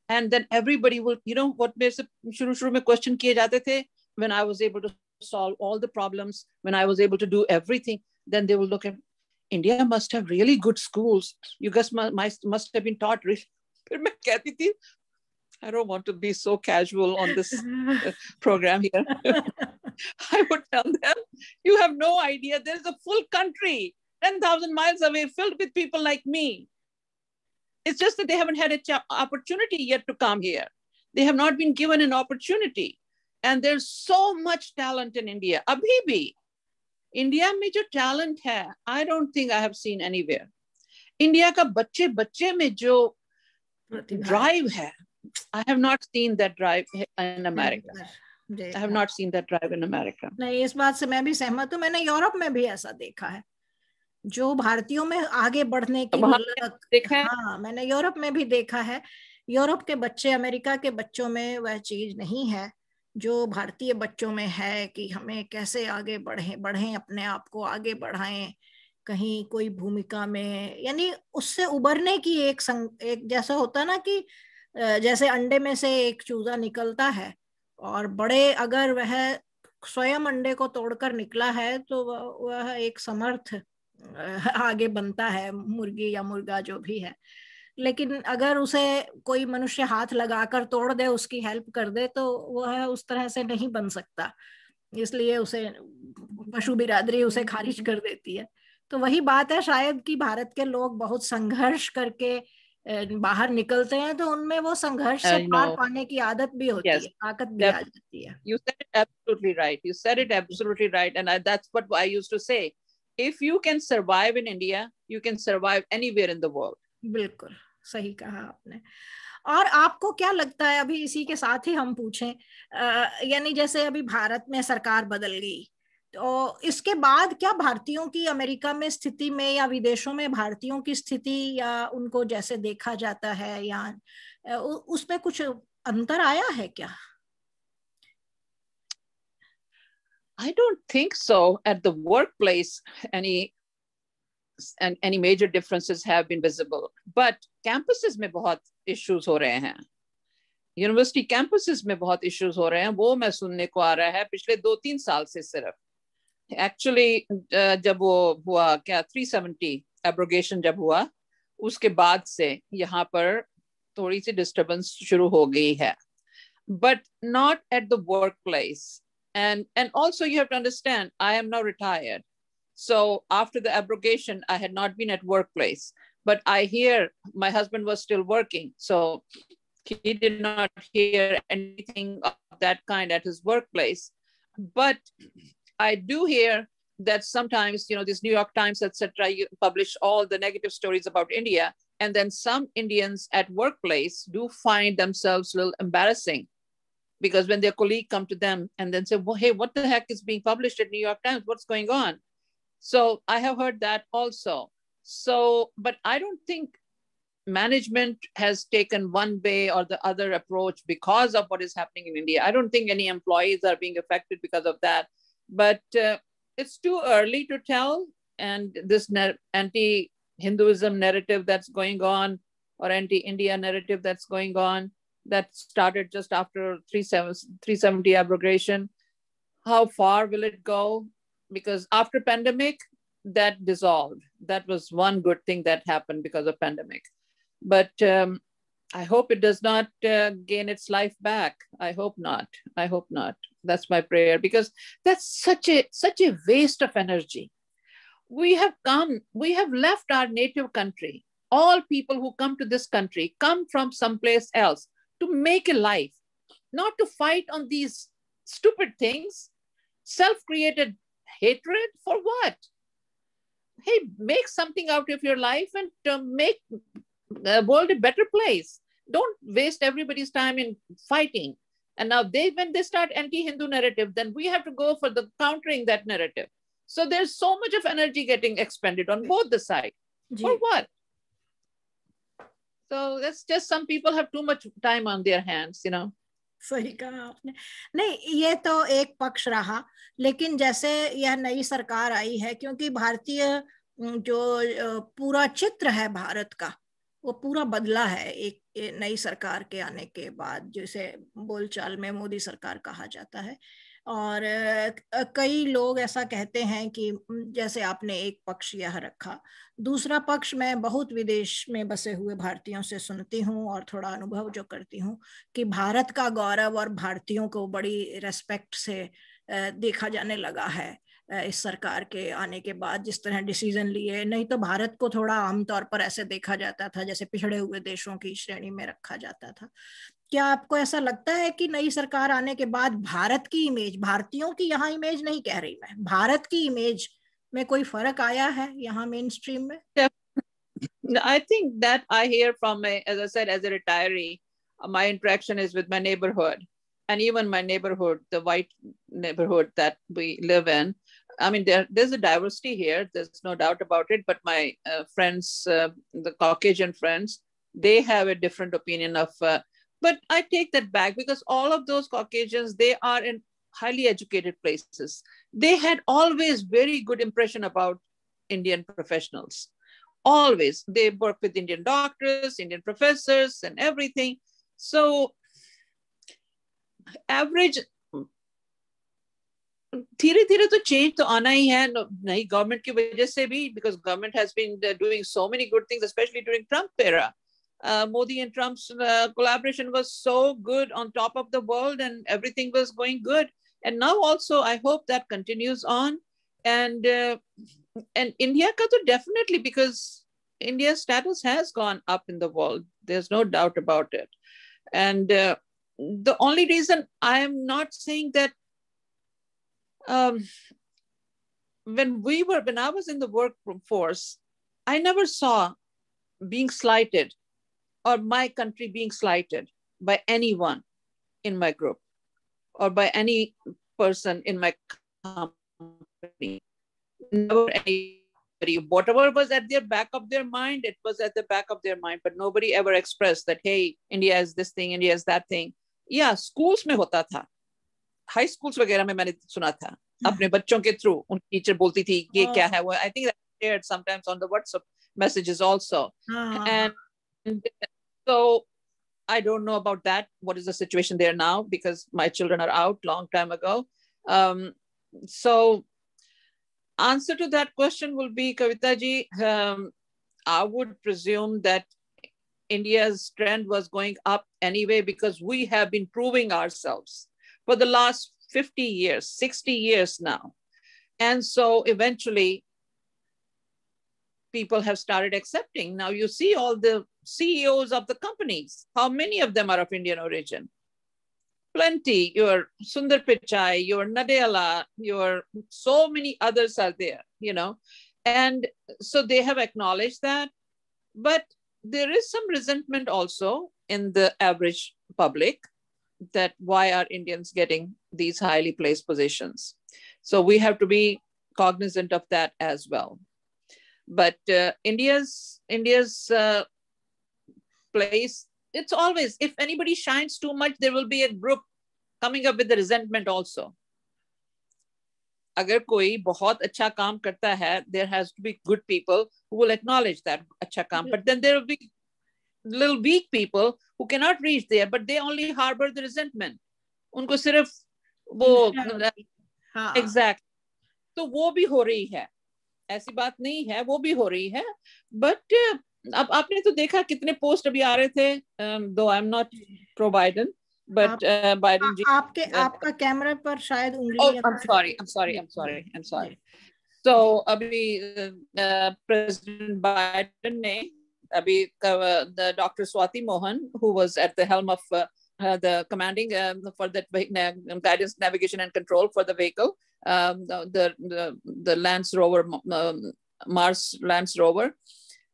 and then everybody will, what मेरे से शुरू में question किए जाते थे, when I was able to solve all the problems, when I was able to do everything, then they will look at, India must have really good schools. You guys must have been taught. फिर मैं कहती थी, I don't want to be so casual on this program here. I would tell them, you have no idea. There's a full country 10,000 miles away filled with people like me. It's just that they haven't had an opportunity yet to come here. They have not been given an opportunity. And there's so much talent in India. Abhi bhi, India mein jo talent hai, I don't think I have seen anywhere. India ka bacche mein jo drive hai, I have not seen that drive in America. I have not seen that drive in America. नहीं, इस बात से मैं भी सहमत हूँ. मैंने Europe में भी ऐसा देखा है, जो भारतीयों में आगे बढ़ने की ललक. हाँ, मैंने यूरोप में भी देखा है. यूरोप के बच्चे, अमेरिका के बच्चों में वह चीज नहीं है जो भारतीय बच्चों में है, कि हमें कैसे आगे बढ़ें, अपने आप को आगे बढ़ाएं कहीं कोई भूमिका में. यानी उससे उबरने की एक जैसा होता ना कि जैसे अंडे में से एक चूजा निकलता है, और बड़े अगर वह स्वयं अंडे को तोड़कर निकला है तो वह एक समर्थ आगे बनता है, मुर्गी या मुर्गा जो भी है. लेकिन अगर उसे कोई मनुष्य हाथ लगाकर तोड़ दे, उसकी हेल्प कर दे, तो वह उस तरह से नहीं बन सकता. इसलिए उसे पशु बिरादरी उसे खारिज कर देती है. तो वही बात है शायद कि भारत के लोग बहुत संघर्ष करके बाहर निकलते हैं, तो उनमें वो संघर्ष से पार पाने की आदत भी होती है, ताकत भी आ जाती है. You said it absolutely right. You said it absolutely right. And that's what I used to say. If you can survive in India, you can survive anywhere in the world. बिल्कुल सही कहा आपने. और आपको क्या लगता है, अभी इसी के साथ ही हम पूछें, यानी जैसे अभी भारत में सरकार बदल गई, तो इसके बाद क्या भारतीयों की अमेरिका में स्थिति में या विदेशों में भारतीयों की स्थिति या उनको जैसे देखा जाता है, या उसमें कुछ अंतर आया है क्या? I don't think so. At the workplace, any and any major differences have been visible. But campuses में बहुत issues हो रहे हैं, यूनिवर्सिटी campuses में बहुत issues हो रहे हैं, वो मैं सुनने को आ रहा है पिछले 2-3 साल से सिर्फ. Actually जब वो हुआ क्या 370 abrogation जब हुआ, उसके बाद से यहाँ पर थोड़ी सी disturbance शुरू हो गई है, but not at the workplace. And also you have to understand, I am now retired. So after the abrogation, I had not been at workplace, but I hear my husband was still working. So he did not hear anything of that kind at his workplace. But I do hear that sometimes, this New York Times, etc., publish all the negative stories about India. And then some Indians at workplace do find themselves a little embarrassing, because when their colleague come to them and then say, well, hey, what the heck is being published at New York Times? What's going on? So I have heard that also. So, but I don't think management has taken one way or the other approach because of what is happening in India. I don't think any employees are being affected because of that. But it's too early to tell. And this anti-Hinduism narrative that's going on, or anti-India narrative that's going on, that started just after 370 abrogation. How far will it go? Because after pandemic, that dissolved. That was one good thing that happened because of pandemic. But I hope it does not gain its life back. I hope not. I hope not. That's my prayer, because that's such a waste of energy. We have left our native country. All people who come to this country come from someplace else to make a life, not to fight on these stupid things, self-created hatred for what? Hey, make something out of your life and make the world a better place. Don't waste everybody's time in fighting. And now when they start anti-Hindu narrative, then we have to go for the countering that narrative. So there's so much of energy getting expended on both the sides. For what? So that's just, some people have too much time on their hands, सही कहा आपने. नहीं, ये तो एक पक्ष रहा, लेकिन जैसे यह नई सरकार आई है, क्योंकि भारतीय जो पूरा चित्र है भारत का, वो पूरा बदला है एक नई सरकार के आने के बाद, जैसे बोलचाल में मोदी सरकार कहा जाता है. और कई लोग ऐसा कहते हैं कि जैसे आपने एक पक्ष यह रखा, दूसरा पक्ष मैं बहुत विदेश में बसे हुए भारतीयों से सुनती हूँ और थोड़ा अनुभव जो करती हूँ कि भारत का गौरव और भारतीयों को बड़ी रेस्पेक्ट से देखा जाने लगा है इस सरकार के आने के बाद, जिस तरह डिसीजन लिए. नहीं तो भारत को थोड़ा आमतौर पर ऐसे देखा जाता था जैसे पिछड़े हुए देशों की श्रेणी में रखा जाता था. क्या आपको ऐसा लगता है कि नई सरकार आने के बाद भारत की इमेज, भारतीयों की यहाँ इमेज नहीं कह रही मैं, भारत की इमेज में कोई फर्क आया है यहाँ मेन स्ट्रीम में? I think that I hear from as I said, as a retiree, my interaction is with my neighborhood, and even my neighborhood, the white neighborhood that we live in. I mean, there's a diversity here. There's no doubt about it. But my friends, the Caucasian friends, they have a different opinion of. But I take that back, because all of those Caucasians, they are in highly educated places. They had always very good impression about Indian professionals. Always. They work with Indian doctors, Indian professors and everything. So average, धीरे धीरे तो change तो आना ही है, नई government की वजह से भी, because government has been doing so many good things, especially during Trump era. Modi and Trump's collaboration was so good, on top of the world, and everything was going good. And now also, I hope that continues on. And India ka to definitely, because India's status has gone up in the world. There's no doubt about it. And the only reason I am not saying that when I was in the workforce, I never saw being slighted or my country being slighted by anyone in my group or by any person in my company. Never anybody. Whatever was at the back of their mind, it was at the back of their mind, but nobody ever expressed that, hey, India is this thing, India is that thing. Yeah, schools में होता था, high schools वगैरह में मैंने सुना था, अपने बच्चों के थ्रू उनकी टीचर बोलती थी ये क्या है वो. I think that shared sometimes on the WhatsApp messages also. And so I don't know about that. What is the situation there now? Because my children are out long time ago. So answer to that question will be, Kavita ji, I would presume that India's trend was going up anyway, because we have been proving ourselves for the last 50 years, 60 years now. And so eventually people have started accepting. Now you see all the CEOs of the companies, how many of them are of Indian origin? Plenty. Your Sundar Pichai, your Nadella, your so many others are there, you know. And so they have acknowledged that. But there is some resentment also in the average public that why are Indians getting these highly placed positions? So we have to be cognizant of that as well. But India's place, it's always, if anybody shines too much, there will be a group coming up with the resentment also. अगर कोई बहुत अच्छा काम करता है, there has to be good people who will acknowledge that अच्छा काम. But then there will be little weak people who cannot reach there, but they only harbor the resentment. उनको सिर्फ वो exact. तो वो भी हो रही है, ऐसी बात नहीं है, वो भी हो रही है. But अब आपने तो देखा कितने पोस्ट अभी आ रहे थे, though I'm not pro Biden, but Biden जी. आपका कैमरा पर शायद उंगली. Oh, I'm sorry. So अभी President Biden ने अभी the Dr. Swati Mohan, who was at the helm of the commanding for the guidance, navigation and control for the vehicle, the Lance Rover, Mars Lance Rover.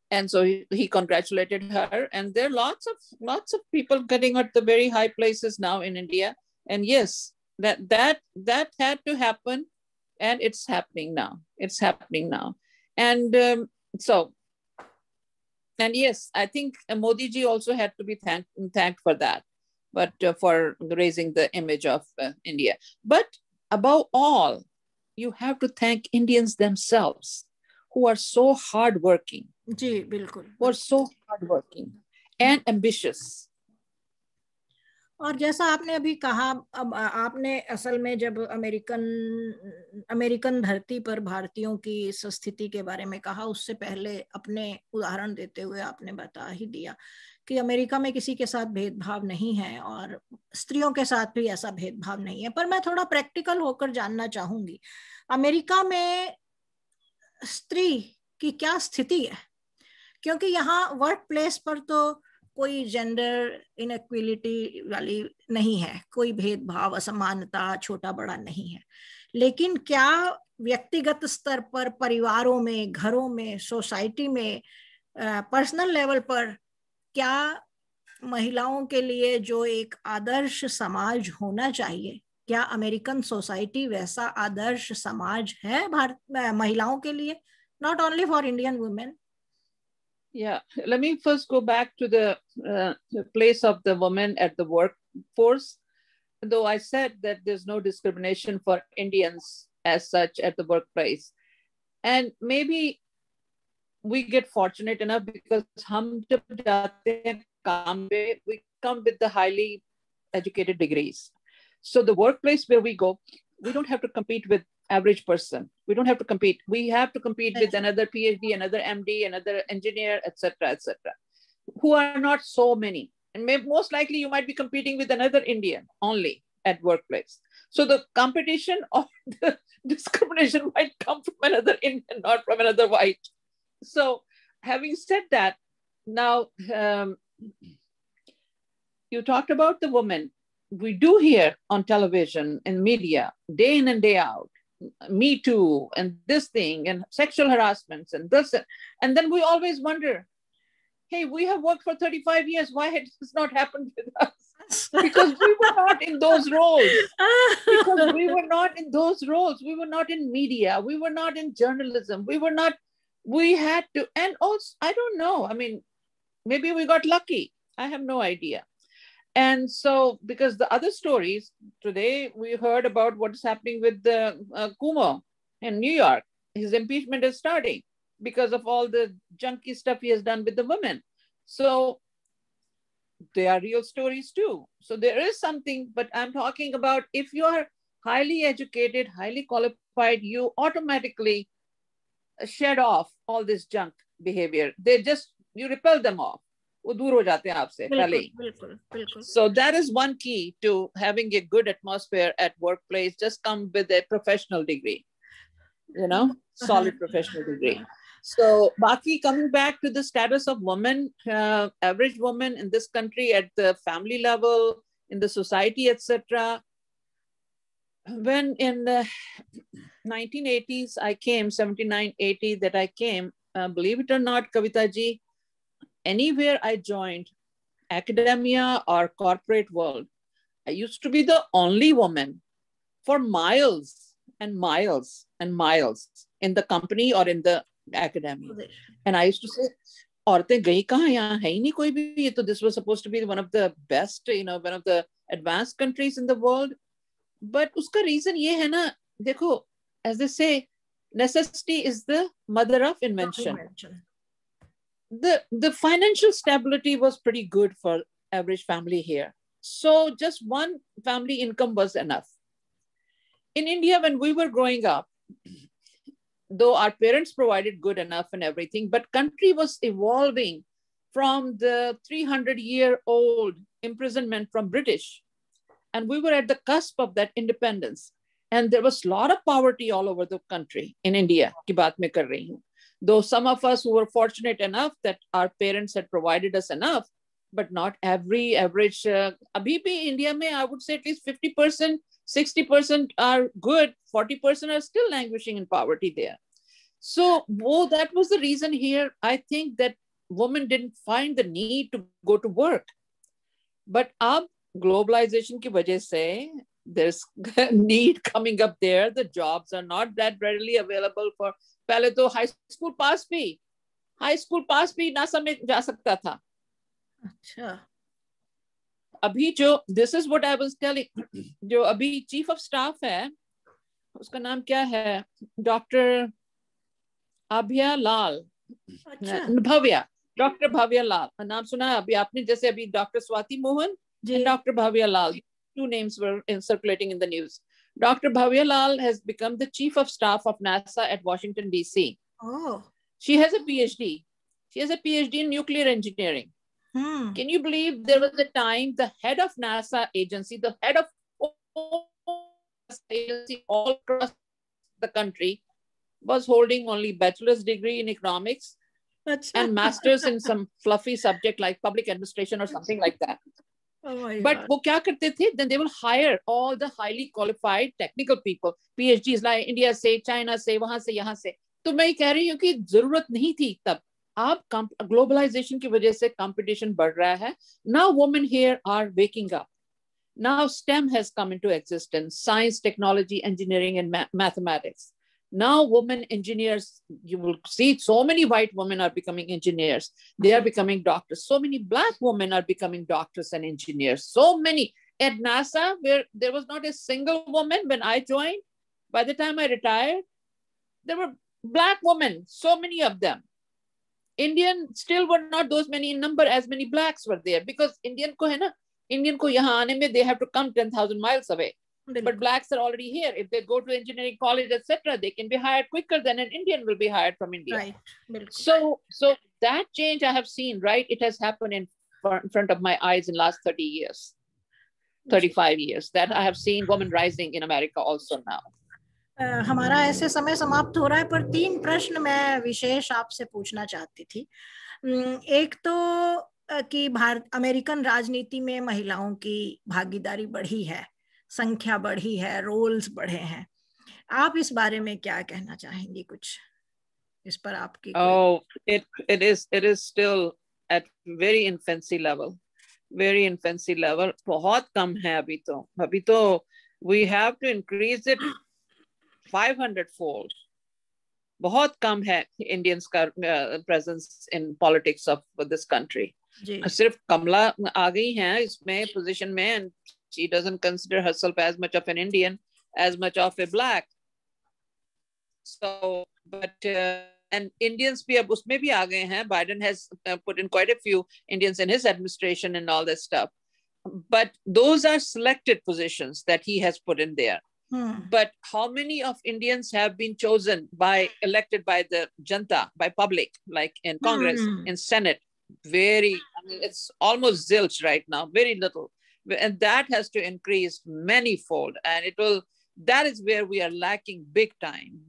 And so he congratulated her, and there are lots of people getting at the very high places now in India. And yes, that had to happen, and it's happening now. And and yes, I think Modi ji also had to be thanked for that, but for raising the image of India. But above all, you have to thank Indians themselves, who are so hardworking. जी बिल्कुल. Who are so hardworking and ambitious. और जैसा आपने अभी कहा, अब आपने असल में जब अमेरिकन धरती पर भारतीयों की इस स्थिति के बारे में कहा, उससे पहले अपने उदाहरण देते हुए आपने बता ही दिया कि अमेरिका में किसी के साथ भेदभाव नहीं है और स्त्रियों के साथ भी ऐसा भेदभाव नहीं है. पर मैं थोड़ा प्रैक्टिकल होकर जानना चाहूंगी, अमेरिका में स्त्री की क्या स्थिति है? क्योंकि यहाँ वर्क प्लेस पर तो कोई जेंडर इनइक्वालिटी वाली नहीं है, कोई भेदभाव, असमानता, छोटा बड़ा नहीं है. लेकिन क्या व्यक्तिगत स्तर पर, परिवारों में, घरों में, सोसाइटी में, पर्सनल लेवल पर, क्या महिलाओं के लिए जो एक आदर्श समाज होना चाहिए, क्या अमेरिकन सोसाइटी वैसा आदर्श समाज है महिलाओं के लिए? Not only for Indian women. Yeah, let me first go back to the place of the woman at the workforce. Though I said that there's no discrimination for Indians as such at the workplace. And maybe we get fortunate enough because we come with the highly educated degrees. So the workplace where we go, we don't have to compete with average person. We don't have to compete. We have to compete with another PhD, another MD, another engineer, etc., who are not so many. And most likely you might be competing with another Indian only at workplace. So the competition or the discrimination might come from another Indian, not from another white. So having said that, now you talked about the woman. We do hear on television and media day in and day out, Me Too and this thing and sexual harassments and this. And then we always wonder, hey, we have worked for 35 years. Why has this not happened with us? Because we were not in those roles. Because we were not in those roles. We were not in media. We were not in journalism. We had to, and also, I don't know. I mean, maybe we got lucky. I have no idea. And so, because the other stories today, we heard about what's happening with the Cuomo in New York. His impeachment is starting. because of all the junky stuff he has done with the women. So they are real stories too. So there is something, but I'm talking about if you are highly educated, highly qualified, you automatically shed off all this junk behavior. They just, you repel them off. वो दूर हो जाते हैं आपसे पहले ही. बिल्कुल बिल्कुल. So that is one key to having a good atmosphere at workplace. Just come with a professional degree, you know, solid professional degree. So Baki, coming back to the status of women, average woman in this country at the family level, in the society, etc. When in the 1980s I came, 79, 80 that I came, believe it or not, Kavita ji, anywhere I joined, academia or corporate world, I used to be the only woman for miles and miles and miles in the company or in the academia. And I used to say, औरतें गई कहाँ, यहाँ है ही नहीं कोई भी. ये तो this was supposed to be one of the best, you know, one of the advanced countries in the world. But उसका reason ये है ना, देखो, as they say, necessity is the mother of invention. The financial stability was pretty good for average family here. So just one family income was enough. In India, when we were growing up, though our parents provided good enough and everything, but country was evolving from the 300-year-old imprisonment from British. And we were at the cusp of that independence. And there was a lot of poverty all over the country in India. की बात मैं कर रही हूँ. Though some of us who were fortunate enough that our parents had provided us enough, but not every average. Abhi bhi India mein, I would say at least 50%, 60% are good, 40% are still languishing in poverty there. So that was the reason here. I think that women didn't find the need to go to work. But ab globalization ki wajah se, there's need coming up there. The jobs are not that readily available for, पहले तो high school pass भी NASA में जा सकता था. अच्छा. अभी जो, this is what I was telling, जो अभी chief of staff है, उसका नाम क्या है, Dr. Abhya Lal, Dr. Bhavya Lal, नाम सुना है अभी आपने, जैसे अभी Dr. Swati Mohan and Dr. Bhavya Lal, two names were circulating in the news. Dr. Bhavya Lal has become the chief of staff of NASA at Washington, D.C. Oh. She has a PhD. She has a PhD in nuclear engineering. Can you believe there was a time the head of NASA agency, the head of agency all across the country was holding only bachelor's degree in economics and master's in some fluffy subject like public administration or something like that. Oh but वो क्या करते थे? Then they will hire all the highly qualified technical people, PhDs like India से, China से, वहां से, यहाँ से. तो मैं कह रही हूँ कि जरूरत नहीं थी तब. अब ग्लोबलाइजेशन की वजह से कंपटीशन बढ़ रहा है. Now women here are waking up. Now STEM has come into existence: science, technology, engineering, and mathematics. Now women engineers, you will see so many white women are becoming engineers. They are becoming doctors. So many black women are becoming doctors and engineers. So many. At NASA, where there was not a single woman when I joined, by the time I retired, there were black women, so many of them. Indian still were not those many in number, as many blacks were there, because Indian ko yahan aane mein, they have to come 10,000 miles away. But blacks are already here. If they go to engineering college, etc., they can be hired quicker than an Indian will be hired from India. Right. So that change I have seen, right? It has happened in front of my eyes in last 30 years, 35 years, that I have seen women rising in America also now. हमारा ऐसे समय समाप्त हो रहा है, पर 3 प्रश्न मैं विशेष आपसे पूछना चाहती थी. एक तो कि अमेरिकन राजनीति में महिलाओं की भागीदारी बढ़ी है, संख्या बढ़ी है, रोल्स बढ़े हैं. आप इस बारे में क्या कहना चाहेंगी? कुछ इस पर आपकी? It is still at very infancy level. बहुत कम है अभी तो. We have to increase it 500-fold. बहुत कम है Indians का presence in politics of this country. सिर्फ कमला आ गई हैं इसमें position में, and she doesn't consider herself as much of an Indian as much of a black. So, but and Indians भी अब उसमें भी आ गए हैं. Biden has put in quite a few Indians in his administration and all that stuff. But those are selected positions that he has put in there. But how many of Indians have been chosen elected by the Janta, by public, like in Congress, in Senate? It's almost zilch right now, very little. And that has to increase manyfold. And that is where we are lacking big time,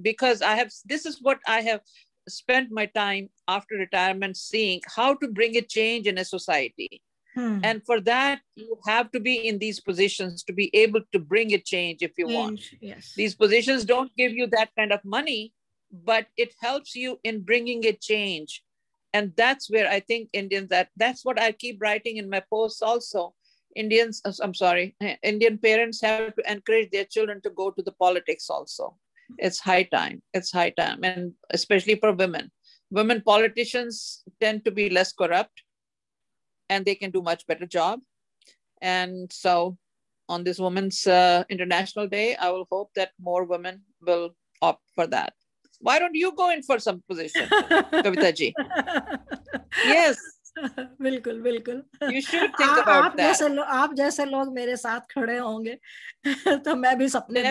because this is what I have spent my time after retirement seeing, how to bring a change in a society. And for that, you have to be in these positions to be able to bring a change if you want. Yes. These positions don't give you that kind of money, but it helps you in bringing a change. And that's where I think Indians, that's what I keep writing in my posts also. Indian parents have to encourage their children to go to the politics also. It's high time. And especially for women. Women politicians tend to be less corrupt, and they can do much better job. And so on this Women's International Day, I will hope that more women will opt for that. Why don't you go in for some position, Kavita ji? Yes. बिल्कुल बिल्कुल. You should think about that. आप जैसे लोग मेरे साथ खड़े होंगे तो मैं भी सपने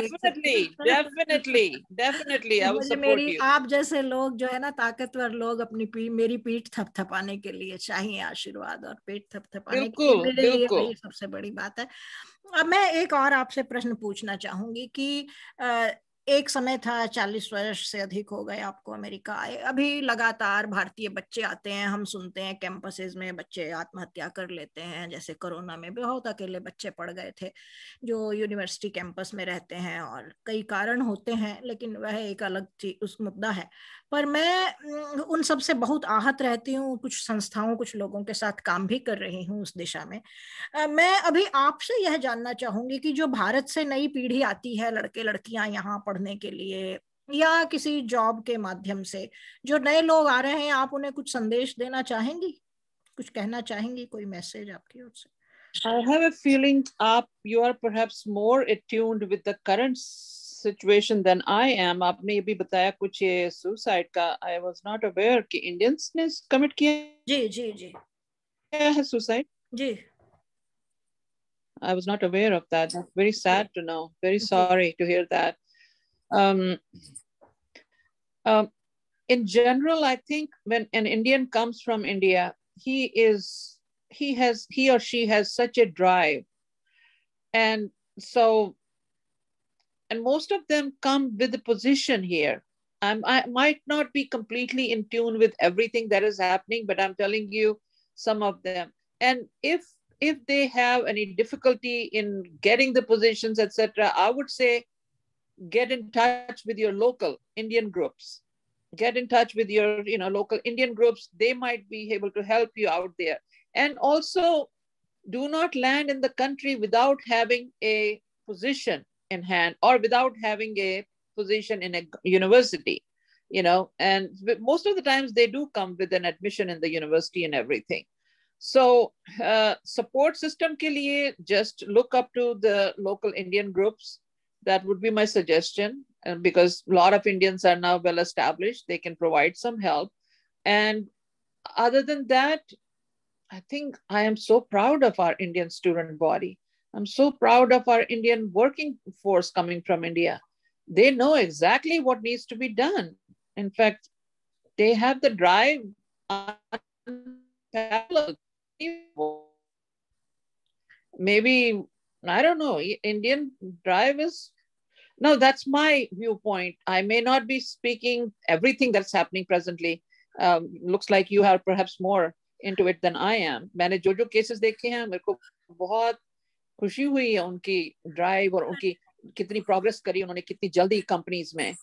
definitely I will support you. आप जैसे लोग जो है ना, ताकतवर लोग मेरी पीठ थपथपाने के लिए चाहिए आशीर्वाद, और पीठ थपथपाने के लिए मेरे लिए वही सबसे बड़ी बात है. अब मैं एक और आपसे प्रश्न पूछना चाहूंगी कि एक समय था, 40 वर्ष से अधिक हो गए आपको अमेरिका आए, अभी लगातार भारतीय बच्चे आते हैं, हम सुनते हैं कैंपसेस में बच्चे आत्महत्या कर लेते हैं. जैसे कोरोना में बहुत अकेले बच्चे पड़ गए थे जो यूनिवर्सिटी कैंपस में रहते हैं, और कई कारण होते हैं, लेकिन वह एक अलग उस मुद्दा है. पर मैं उन सब से बहुत आहत रहती हूँ. कुछ संस्थाओं, कुछ लोगों के साथ काम भी कर रही हूँ उस दिशा में. मैं अभी आपसे यह जानना चाहूंगी कि जो भारत से नई पीढ़ी आती है, लड़के लड़कियां यहाँ पढ़ने के लिए या किसी जॉब के माध्यम से, जो नए लोग आ रहे हैं, आप उन्हें कुछ संदेश देना चाहेंगी, कुछ कहना चाहेंगी, कोई मैसेज आपकी ओर से? I have a feeling you are perhaps more attuned with the current situation than I am. आपने ये भी बताया कुछ ये suicide का. I was not aware कि Indians ने commit किया. जी. क्या है suicide? Ji. I was not aware of that. That's very sad to know. Very sorry to hear that. In general, I think when an Indian comes from India, he or she has such a drive. And most of them come with a position here. I might not be completely in tune with everything that is happening, but I'm telling you some of them. And if they have any difficulty in getting the positions, etc., I would say get in touch with your local Indian groups. Get in touch with your local Indian groups. They might be able to help you out there. And also, do not land in the country without having a position in hand or without having a position in a university, and most of the times they do come with an admission in the university and everything. So support system ke liye, just look up to the local Indian groups. That would be my suggestion, because a lot of Indians are now well established. They can provide some help. And other than that, I think I am so proud of our Indian student body. I'm so proud of our Indian working force coming from India. They know exactly what needs to be done. In fact, they have the drive. Maybe, I don't know, Indian drive is, no, that's my viewpoint. I may not be speaking everything that's happening presently. Looks like you are perhaps more into it than I am. मैंने जो cases देखे हैं, मेरे को बहुत खुशी हुई है उनकी ड्राइव और उनकी कितनी प्रोग्रेस करी उन्होंने, कितनी जल्दी कंपनीज में.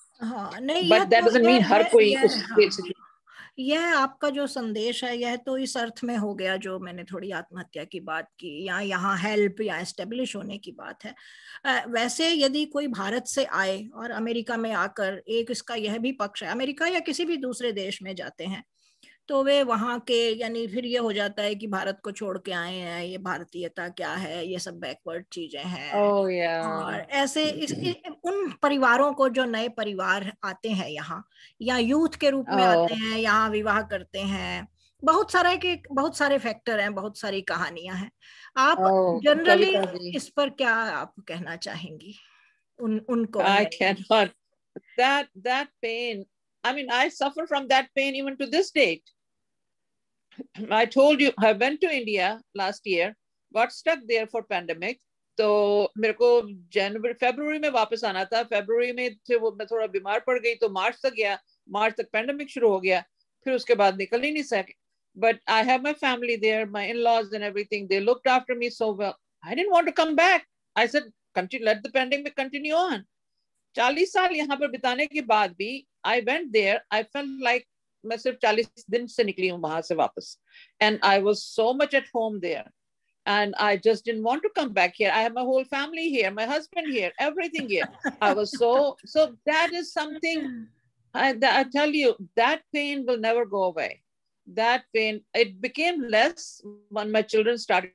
But that doesn't mean हर कोई उस यह आपका जो संदेश है, यह तो इस अर्थ में हो गया जो मैंने थोड़ी आत्महत्या की बात की या यहाँ हेल्प या एस्टेब्लिश होने की बात है. वैसे यदि कोई भारत से आए और अमेरिका में आकर, एक इसका यह भी पक्ष है, अमेरिका या किसी भी दूसरे देश में जाते हैं तो वे वहाँ के, यानी फिर ये हो जाता है कि भारत को छोड़ के आए हैं, ये भारतीयता क्या है, ये सब बैकवर्ड चीजें हैं। Oh yeah. और ऐसे उन परिवारों को, जो नए परिवार आते हैं यहाँ, या यूथ के रूप में Oh, आते हैं, यहाँ विवाह करते हैं, बहुत सारे के बहुत सारे फैक्टर हैं, बहुत सारी कहानियां हैं। आप oh, जनरली Kavita ji, इस पर क्या आप कहना चाहेंगी, उनको I नए? cannot. That pain. I mean, I suffer from that pain even to this date. I told you, I went to India last year, got stuck there for pandemic. तो मेरे को जनवरी फरवरी में वापस आना था, फरवरी में थे वो, मैं थोड़ा बीमार पड़ गई तो मार्च तक गया, मार्च तक पैंडेमिक शुरू हो गया, फिर उसके बाद निकल ही नहीं सके. But I have my family there, my in-laws and everything. They looked after me so well. I didn't want to come back. I said, continue, let the pandemic continue on. 40 साल यहाँ पर बिताने के बाद भी I went there, I felt like मैं सिर्फ 40 दिन से निकली हूँ वहां से वापस. And I was so much at home there. And I just didn't want to come back here. I have my whole family here, my husband here, everything here. I was so that is something, I tell you, that pain will never go away. That pain, it became less when my children started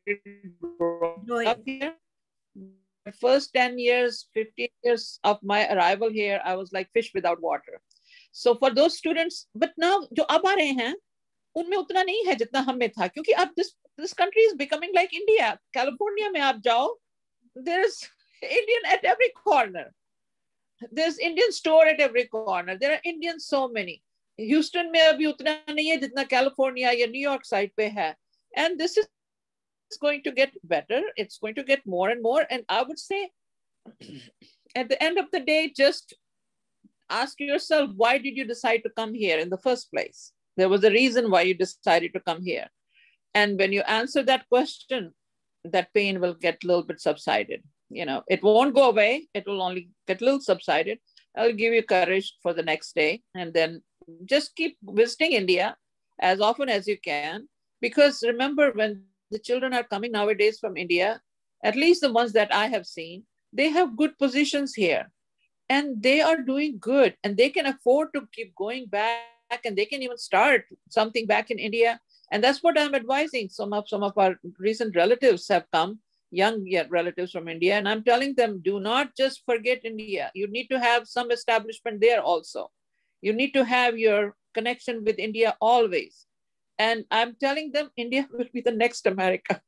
growing up here. The first 10 years, 15 years of my arrival here, I was like fish without water. So for those students, but now जो अब आ रहे हैं, उनमें उतना नहीं है जितना हम में था, क्योंकि अब this country is becoming like India. California में आप जाओ, there's Indian at every corner. There's Indian store at every corner. There are Indians so many. Houston में अभी उतना नहीं है जितना California या New York side पे है. And this is going to get better. It's going to get more and more. And I would say, at the end of the day, just ask yourself, why did you decide to come here in the first place? There was a reason why you decided to come here. And when you answer that question, that pain will get a little bit subsided. You know, it won't go away. It will only get a little subsided. I'll give you courage for the next day. And then just keep visiting India as often as you can. Because remember, when the children are coming nowadays from India, at least the ones that I have seen, they have good positions here. And they are doing good. And they can afford to keep going back. And they can even start something back in India. And that's what I'm advising. Some of our recent relatives have come, young relatives from India, and I'm telling them, do not just forget India. You need to have some establishment there also. You need to have your connection with India always. And I'm telling them, India will be the next America.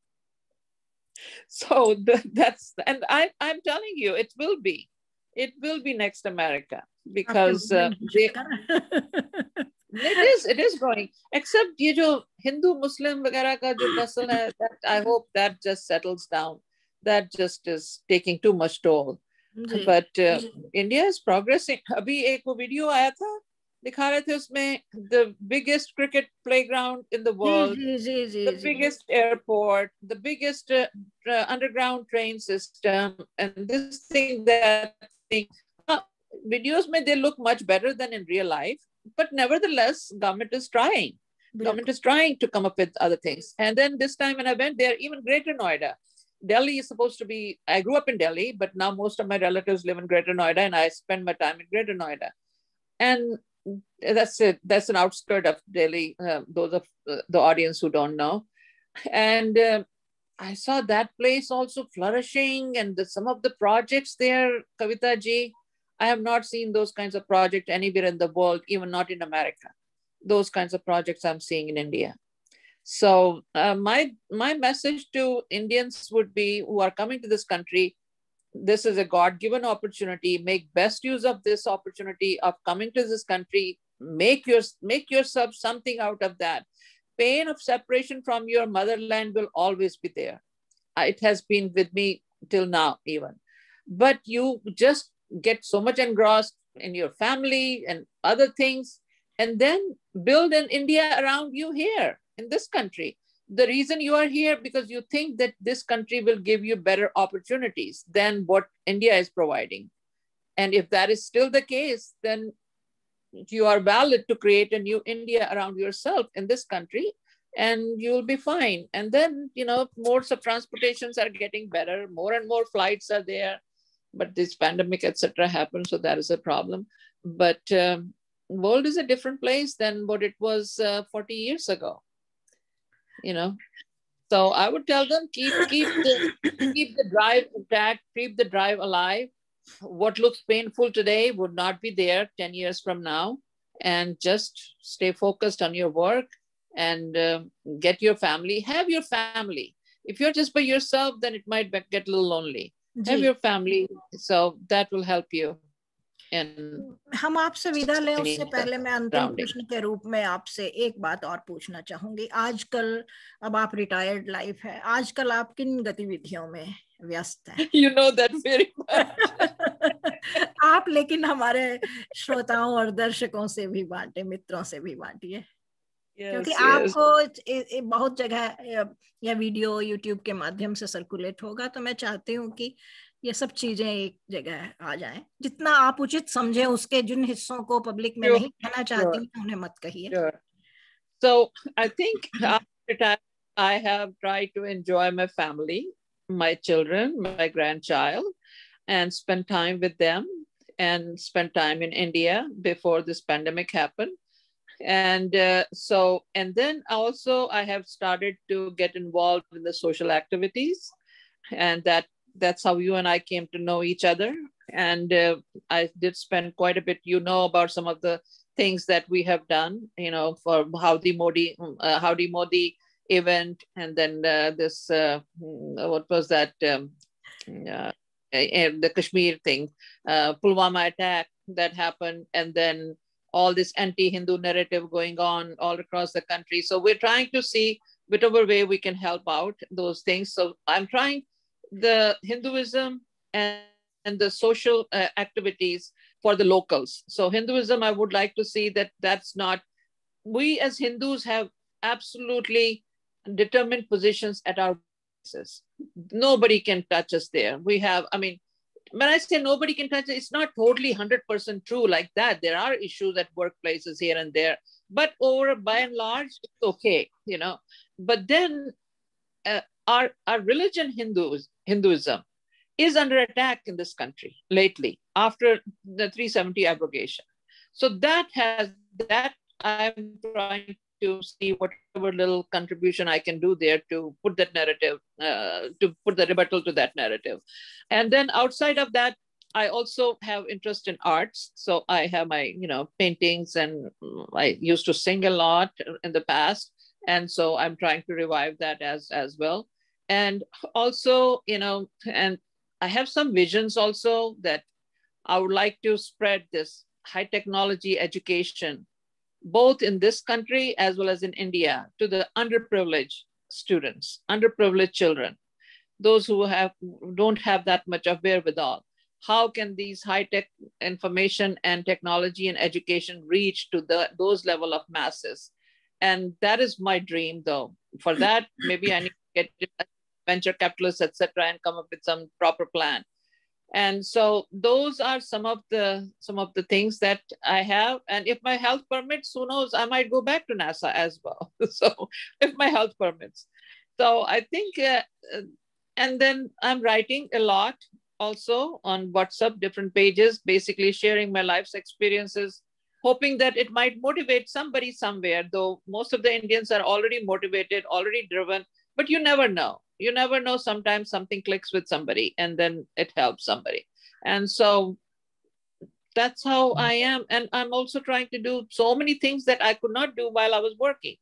So and I'm telling you, it will be next America, because it is growing. Except ये जो Hindu Muslim वगैरह का जो tussle है, that I hope that just settles down. That just is taking too much toll. But India is progressing. अभी एक वो video आया था, दिखा रहे थे उसमें the biggest cricket playground in the world, the biggest airport, the biggest underground train system, and this thing, that thing. Videos may they look much better than in real life, but nevertheless, government is trying. Government is trying to come up with other things. And then this time when I went there, even Greater Noida, Delhi is supposed to be, I grew up in Delhi, but now most of my relatives live in Greater Noida, and I spend my time in Greater Noida. And that's it. That's an outskirt of Delhi, those of the audience who don't know. And I saw that place also flourishing, and some of the projects there, Kavita ji, I have not seen those kinds of projects anywhere in the world, even not in America. Those kinds of projects I'm seeing in India. So my message to Indians would be, who are coming to this country, this is a God-given opportunity. Make best use of this opportunity of coming to this country. Make yourself something out of that. Pain of separation from your motherland will always be there. It has been with me till now even. But you just get so much engrossed in your family and other things, and then build an India around you here in this country. The reason you are here, because you think that this country will give you better opportunities than what India is providing. And if that is still the case, then you are valid to create a new India around yourself in this country, and you'll be fine. And then, modes of transportations are getting better. More and more flights are there. But this pandemic, etc., happened, so that is a problem. But world is a different place than what it was 40 years ago, you know. So I would tell them, keep the drive intact, keep the drive alive. What looks painful today would not be there 10 years from now. And just stay focused on your work and get your family, have your family. If you're just by yourself, then it might get a little lonely. Have your family, so that will help you. हम आपसे विदा लें उससे पहले मैं अंतिम प्रश्न के रूप में आपसे एक बात और पूछना चाहूंगी। आजकल, अब आप रिटायर्ड लाइफ है, आजकल आप किन गतिविधियों में व्यस्त हैं? You know that very much. आप लेकिन हमारे श्रोताओं और दर्शकों से भी बांटे, मित्रों से भी बांटिए। क्योंकि आपको बहुत जगह या वीडियो यूट्यूब के माध्यम से सर्कुलेट होगा, तो मैं चाहती हूँ कि ये सब चीजें एक जगह आ जाएं। जितना आप उचित समझे, उसके जिन हिस्सों को पब्लिक में नहीं कहना चाहती हैं, उन्हें मत कहिए। So I think after I have tried to enjoy my family, my children, my grandchild, and spend time with them, and spend time in India before this pandemic happened. And and then also I have started to get involved in the social activities, and that's how you and I came to know each other. And I did spend quite a bit, about some of the things that we have done, for Howdy Modi event, and then this what was that, the Kashmir thing, Pulwama attack that happened, and then all this anti-Hindu narrative going on all across the country. So we're trying to see whatever way we can help out those things. So I'm trying the Hinduism and the social activities for the locals. So Hinduism, I would like to see that's not, we as Hindus have absolutely determined positions at our places. Nobody can touch us there. We have, when I say nobody can touch it, it's not totally 100% true like that. There are issues at workplaces here and there, but by and large, it's okay, But then our religion, Hinduism, is under attack in this country lately after the 370 abrogation. So that I'm trying to see whatever little contribution I can do there to put that narrative, to put the rebuttal to that narrative. And then outside of that, I also have interest in arts. So I have my, paintings, and I used to sing a lot in the past. And so I'm trying to revive that as well. And also, and I have some visions also that I would like to spread this high technology education, both in this country as well as in India, to the underprivileged students, underprivileged children, those who don't have that much of wherewithal. How can these high-tech information and technology and education reach to those level of masses? And that is my dream, though. For that, maybe I need to get venture capitalists, etc., and come up with some proper plan. And so those are some of the things that I have. And if my health permits, who knows, I might go back to NASA as well. So if my health permits. So I think, and then I'm writing a lot also on WhatsApp, different pages, basically sharing my life's experiences, hoping that it might motivate somebody somewhere, though most of the Indians are already motivated, already driven, but you never know. You never know. Sometimes something clicks with somebody and then it helps somebody. And so that's how I am. And I'm also trying to do so many things that I could not do while I was working.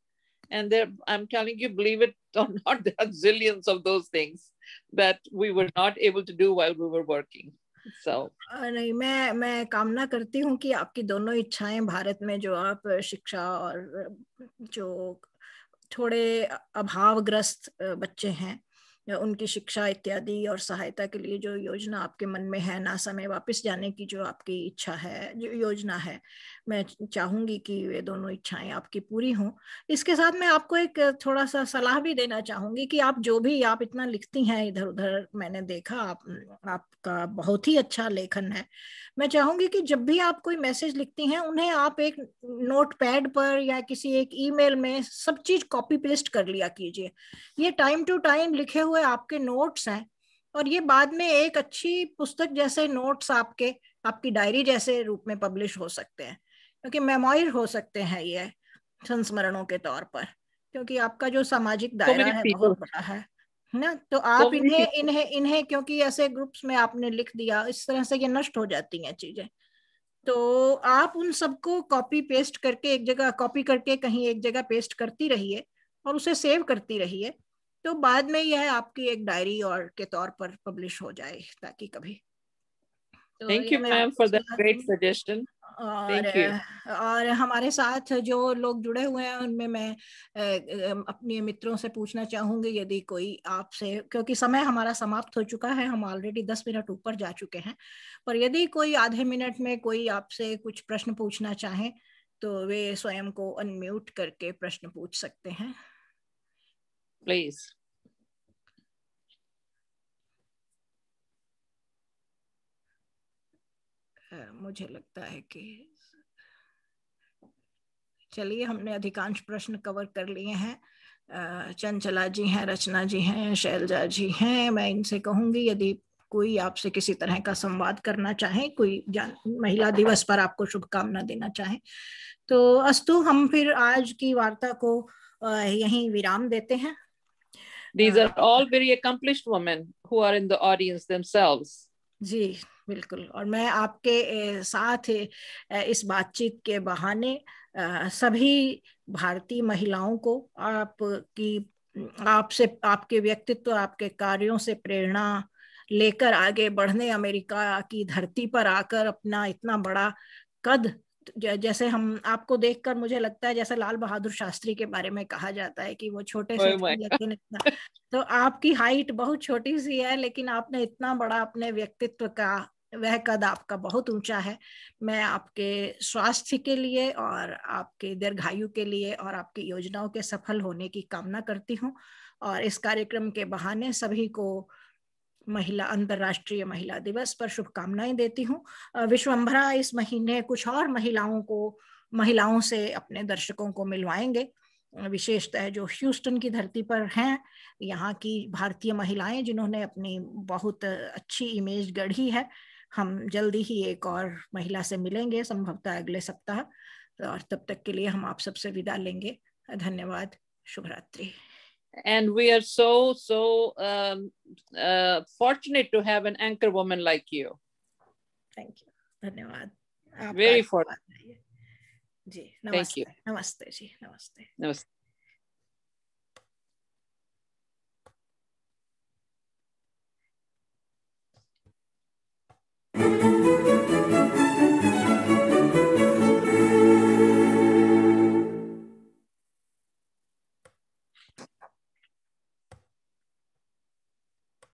And I'm telling you, believe it or not, there are zillions of those things that we were not able to do while we were working. So नहीं, मैं कामना करती हूँ कि आपकी दोनों इच्छाएं भारत में, जो आप शिक्षा और जो थोड़े अभावग्रस्त बच्चे हैं, उनकी शिक्षा इत्यादि और सहायता के लिए जो योजना आपके मन में है, नासा में वापस जाने की जो आपकी इच्छा है, जो योजना है, मैं चाहूंगी कि वे दोनों इच्छाएं आपकी पूरी हों। इसके साथ मैं आपको एक थोड़ा सा सलाह भी देना चाहूंगी कि आप जो भी आप इतना लिखती हैं इधर उधर, मैंने देखा आपका बहुत ही अच्छा लेखन है। मैं चाहूंगी कि जब भी आप कोई मैसेज लिखती हैं, उन्हें आप एक नोटपैड पर या किसी एक ईमेल में सब चीज कॉपी पेस्ट कर लिया कीजिए। ये टाइम टू टाइम लिखे हुए आपके नोट्स हैं, और ये बाद में एक अच्छी पुस्तक जैसे नोट्स आपकी डायरी जैसे रूप में पब्लिश हो सकते हैं। क्योंकि मेमोयर हो सकते हैं ये संस्मरणों के तौर पर, क्योंकि आपका जो सामाजिक दायरा है बहुत बड़ा है ना। तो आप इन्हें इन्हें इन्हें क्योंकि ऐसे ग्रुप्स में आपने लिख दिया, इस तरह से ये नष्ट हो जाती हैं चीजें। तो आप उन सबको कॉपी पेस्ट करके एक जगह, कॉपी करके कहीं एक जगह पेस्ट करती रहिए और उसे सेव करती रहिए, तो बाद में यह आपकी एक डायरी और के तौर पर पब्लिश हो जाए, ताकि कभी। तो थैंक ये यू मैं मैम आपको फॉर दैट सलाह ग्रेट दूंगी। सजेशन। और थैंक यू। और हमारे साथ जो लोग जुड़े हुए हैं उनमें मैं अपने मित्रों से पूछना चाहूंगी, यदि कोई आपसे, क्योंकि समय हमारा समाप्त हो चुका है, हम ऑलरेडी 10 मिनट ऊपर जा चुके हैं, पर यदि कोई आधे मिनट में कोई आपसे कुछ प्रश्न पूछना चाहे तो वे स्वयं को अनम्यूट करके प्रश्न पूछ सकते हैं। प्लीज। मुझे लगता है कि चलिए, हमने अधिकांश प्रश्न कवर कर लिए हैं। चंचला जी हैं, रचना जी हैं, शैलजा जी हैं। मैं इनसे कहूंगी यदि कोई आपसे किसी तरह का संवाद करना चाहे, कोई महिला दिवस पर आपको शुभकामना देना चाहे, तो अस्तु, हम फिर आज की वार्ता को यहीं विराम देते हैं। These are all very accomplished women who are in the audience themselves. जी बिल्कुल। और मैं आपके साथ इस बातचीत के बहाने सभी भारतीय महिलाओं को आपसे, आपके व्यक्तित्व, आपके कार्यों से प्रेरणा लेकर आगे बढ़ने, अमेरिका की धरती पर आकर अपना इतना बड़ा कद, जैसे हम आपको देखकर मुझे लगता है जैसे लाल बहादुर शास्त्री के बारे में कहा जाता है कि वो छोटे से थे लेकिन इतना, तो आपकी हाइट बहुत छोटी सी है लेकिन आपने इतना बड़ा अपने व्यक्तित्व का, वह कद आपका बहुत ऊंचा है। मैं आपके स्वास्थ्य के लिए और आपके दीर्घायु के लिए और आपकी योजनाओं के सफल होने की कामना करती हूँ, और इस कार्यक्रम के बहाने सभी को अंतर्राष्ट्रीय महिला दिवस पर शुभकामनाएं देती हूँ। विश्वंभरा इस महीने कुछ और महिलाओं से अपने दर्शकों को मिलवाएंगे, विशेषतः जो ह्यूस्टन की धरती पर हैं, यहाँ की भारतीय महिलाएं जिन्होंने अपनी बहुत अच्छी इमेज गढ़ी है। हम जल्दी ही एक और महिला से मिलेंगे, संभवतः अगले सप्ताह, और तब तक के लिए हम आप सबसे विदा लेंगे। धन्यवाद, शुभ रात्रि। And we are so fortunate to have an anchor woman like you. Thank you. धन्यवाद। Very fortunate. जी नमस्ते। नमस्ते जी, नमस्ते। नमस्ते।